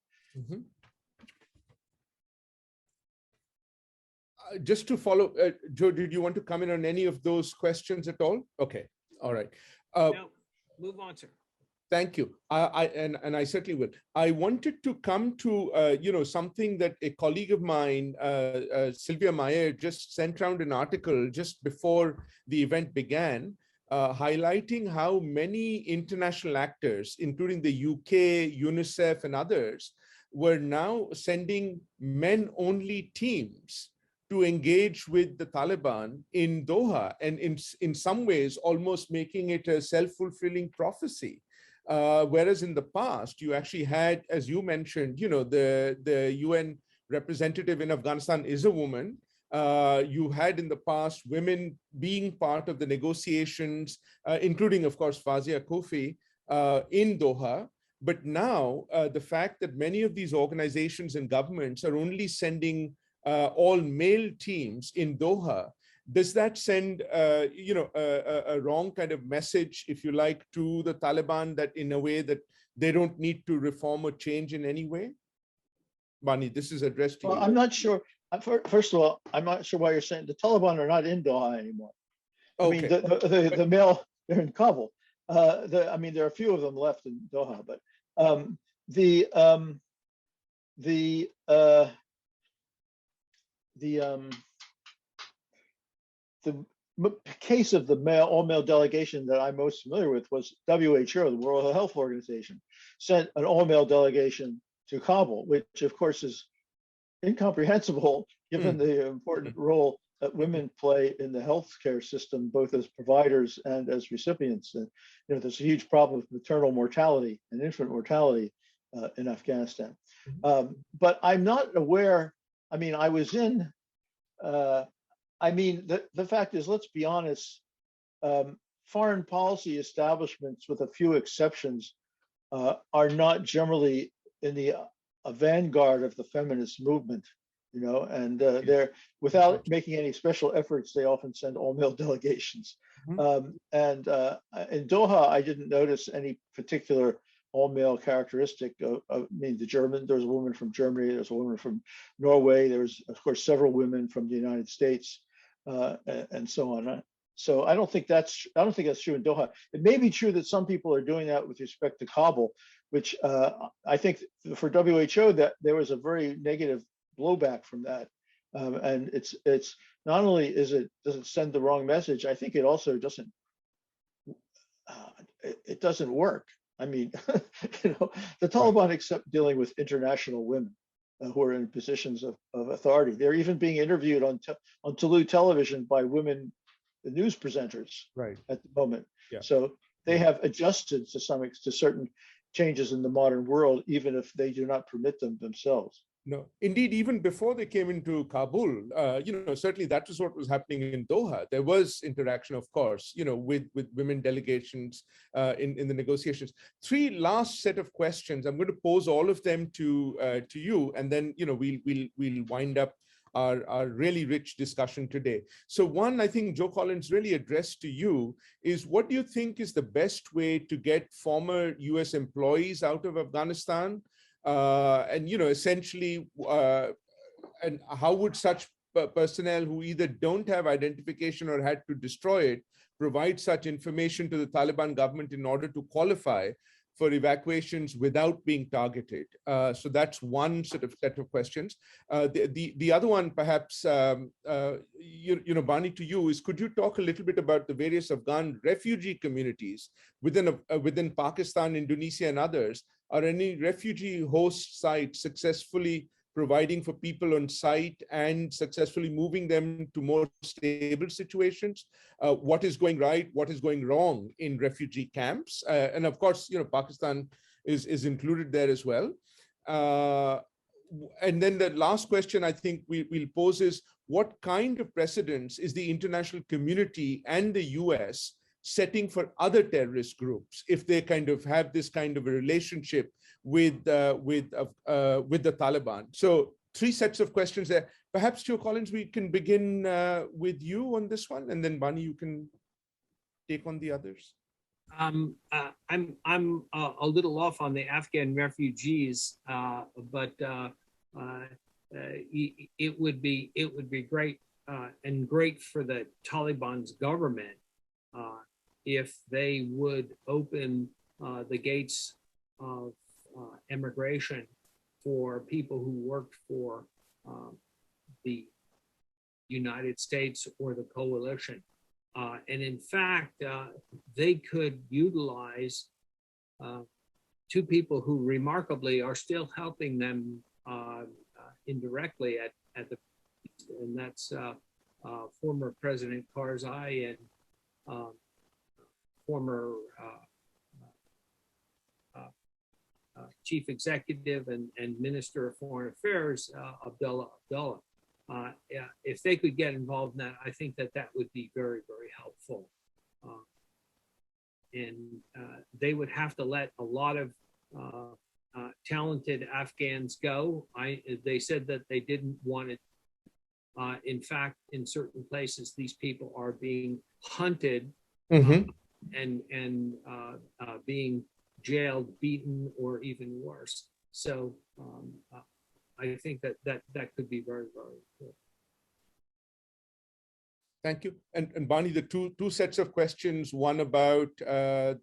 Just to follow, Joe, did you want to comment on any of those questions at all? Okay, all right. No, move on, sir. Thank you. I certainly will. I wanted to come to something that a colleague of mine, Sylvia Meyer, just sent around an article just before the event began, highlighting how many international actors, including the UK, UNICEF, and others, were now sending men-only teams to engage with the Taliban in Doha, and in some ways almost making it a self-fulfilling prophecy. Whereas in the past, you actually had, as you mentioned, the UN representative in Afghanistan is a woman. You had in the past women being part of the negotiations, including, of course, Fazia Kofi in Doha. But now the fact that many of these organizations and governments are only sending all male teams in Doha, does that send a wrong kind of message, if you like, to the Taliban, that in a way that they don't need to reform or change in any way? Bani, this is addressed to you. I'm not sure. First of all, I'm not sure why you're saying the Taliban are not in Doha anymore. Okay. I mean, the male, they're in Kabul. There are a few of them left in Doha, but the case of the all-male delegation that I'm most familiar with was WHO, the World Health Organization, sent an all-male delegation to Kabul, which of course is incomprehensible given the important role that women play in the healthcare system, both as providers and as recipients. And there's a huge problem with maternal mortality and infant mortality in Afghanistan. But I'm not aware. I mean, I was in. The fact is, let's be honest, foreign policy establishments, with a few exceptions, are not generally in the vanguard of the feminist movement, and they're, without making any special efforts, they often send all-male delegations. And in Doha, I didn't notice any particular all-male characteristic. There was a woman from Germany, there's a woman from Norway, there's, of course, several women from the United States, and so on. So I don't think that's true in Doha. It may be true that some people are doing that with respect to Kabul, which I think for WHO that there was a very negative blowback from that. And it's not only does it send the wrong message, I think it also doesn't work. I mean, the Taliban accept dealing with international women who are in positions of authority. They're even being interviewed on Tulu television by women news presenters at the moment. Yeah. So they have adjusted to certain changes in the modern world, even if they do not permit them themselves. No, indeed, even before they came into Kabul, certainly that was what was happening in Doha. There was interaction, of course, with women delegations in the negotiations. Three last set of questions. I'm going to pose all of them to you, and then we'll wind up our really rich discussion today. So one, I think Joe Collins really addressed to you is, what do you think is the best way to get former US employees out of Afghanistan? And essentially, and how would such personnel who either don't have identification or had to destroy it provide such information to the Taliban government in order to qualify for evacuations without being targeted? So that's one sort of set of questions. The other one, perhaps, Barney, to you is, could you talk a little bit about the various Afghan refugee communities within Pakistan, Indonesia, and others? Are any refugee host sites successfully providing for people on site and successfully moving them to more stable situations? What is going right? What is going wrong in refugee camps? And of course, Pakistan is included there as well. And then the last question I think we'll pose is, what kind of precedents is the international community and the US setting for other terrorist groups if they kind of have this kind of a relationship with the Taliban? So 3 sets of questions there. Perhaps, Joe Collins, we can begin with you on this one, and then Bani, you can take on the others. I'm a little off on the Afghan refugees, but it would be great and great for the Taliban's government if they would open the gates of immigration for people who worked for the United States or the coalition. And in fact, they could utilize 2 people who remarkably are still helping them indirectly at the, and that's former President Karzai and former Chief Executive and Minister of Foreign Affairs, Abdullah. If they could get involved in that, I think that would be very, very helpful. And they would have to let a lot of talented Afghans go. They said that they didn't want it. In fact, in certain places, these people are being hunted and being jailed, beaten, or even worse. So I think that could be very, very good. Thank you. And Bani, the two sets of questions, one about the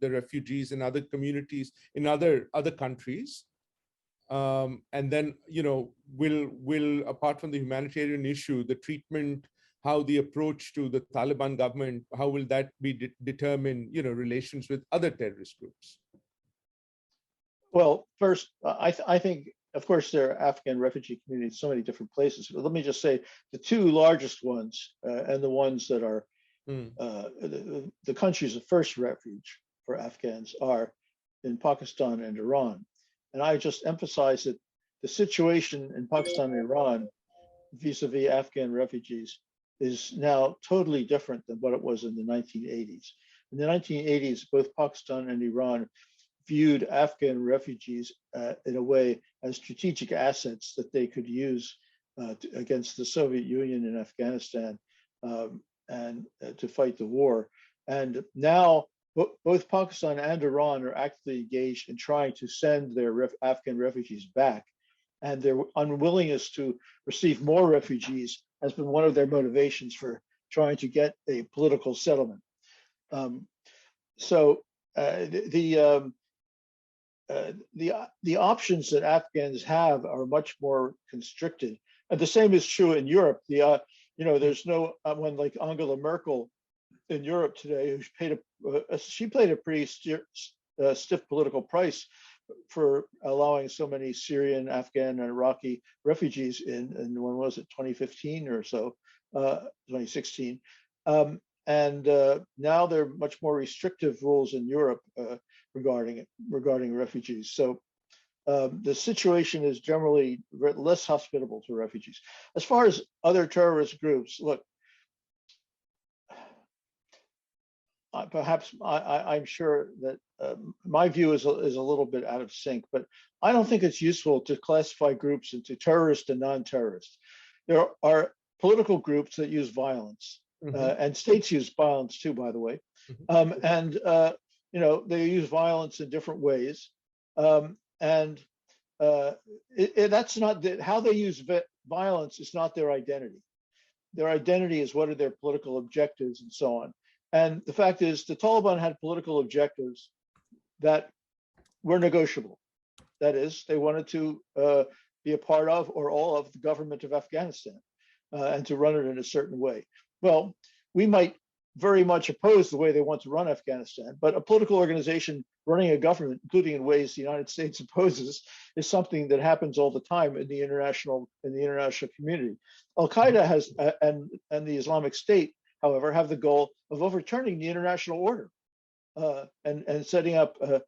refugees in other communities in other countries. And then, will apart from the humanitarian issue, the treatment, how the approach to the Taliban government, how will that be determine, relations with other terrorist groups? Well, first, I think, of course, there are Afghan refugee communities in so many different places. But let me just say the 2 largest ones and the ones that are the countries of first refuge for Afghans are in Pakistan and Iran. And I just emphasize that the situation in Pakistan and Iran vis-a-vis Afghan refugees is now totally different than what it was in the 1980s. In the 1980s, both Pakistan and Iran viewed Afghan refugees in a way as strategic assets that they could use against the Soviet Union in Afghanistan and to fight the war. And now both Pakistan and Iran are actively engaged in trying to send their Afghan refugees back. And their unwillingness to receive more refugees has been one of their motivations for trying to get a political settlement. The options that Afghans have are much more constricted. And the same is true in Europe. There's no one like Angela Merkel in Europe today who paid a pretty stiff political price for allowing so many Syrian, Afghan, and Iraqi refugees in when was it, 2015 or so, 2016. And now there are much more restrictive rules in Europe regarding refugees. So the situation is generally less hospitable to refugees. As far as other terrorist groups, look, perhaps I'm sure that my view is a little bit out of sync, but I don't think it's useful to classify groups into terrorist and non-terrorist. There are political groups that use violence, and states use violence too, by the way. They use violence in different ways, and that's not how they use violence is not their identity. Their identity is what are their political objectives and so on. And the fact is, the Taliban had political objectives that were negotiable. That is, they wanted to be a part of or all of the government of Afghanistan and to run it in a certain way. Well, we might very much oppose the way they want to run Afghanistan, but a political organization running a government, including in ways the United States opposes, is something that happens all the time in the international community. Al Qaeda has and the Islamic State, however, have the goal of overturning the international order and setting up a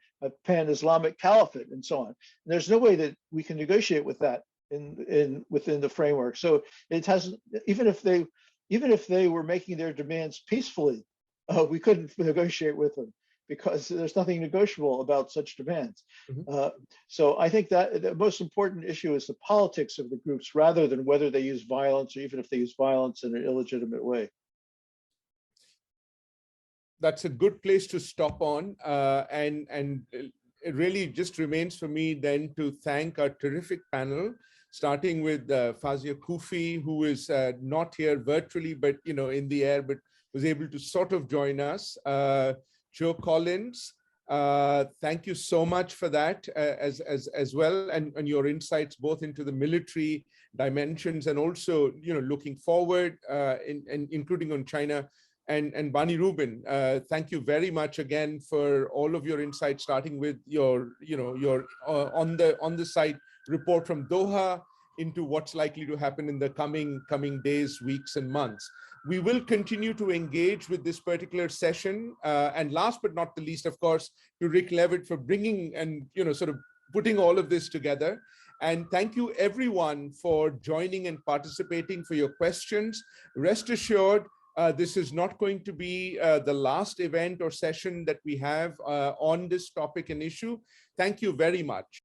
pan-Islamic caliphate and so on. And there's no way that we can negotiate with that within the framework. So it hasn't, even if they were making their demands peacefully, we couldn't negotiate with them because there's nothing negotiable about such demands. So I think that the most important issue is the politics of the groups rather than whether they use violence or even if they use violence in an illegitimate way. That's a good place to stop on. And it really just remains for me then to thank our terrific panel, starting with Fazia Kufi, who is not here virtually, but in the air, but was able to sort of join us. Joe Collins, thank you so much for that as well, and your insights both into the military dimensions and also looking forward, including on China. And Bani Rubin, thank you very much again for all of your insights, starting with your on the site report from Doha into what's likely to happen in the coming days, weeks, and months. We will continue to engage with this particular session. And last but not the least, of course, to Rick Levitt for bringing and sort of putting all of this together. And thank you everyone for joining and participating, for your questions. Rest assured, this is not going to be the last event or session that we have on this topic and issue. Thank you very much.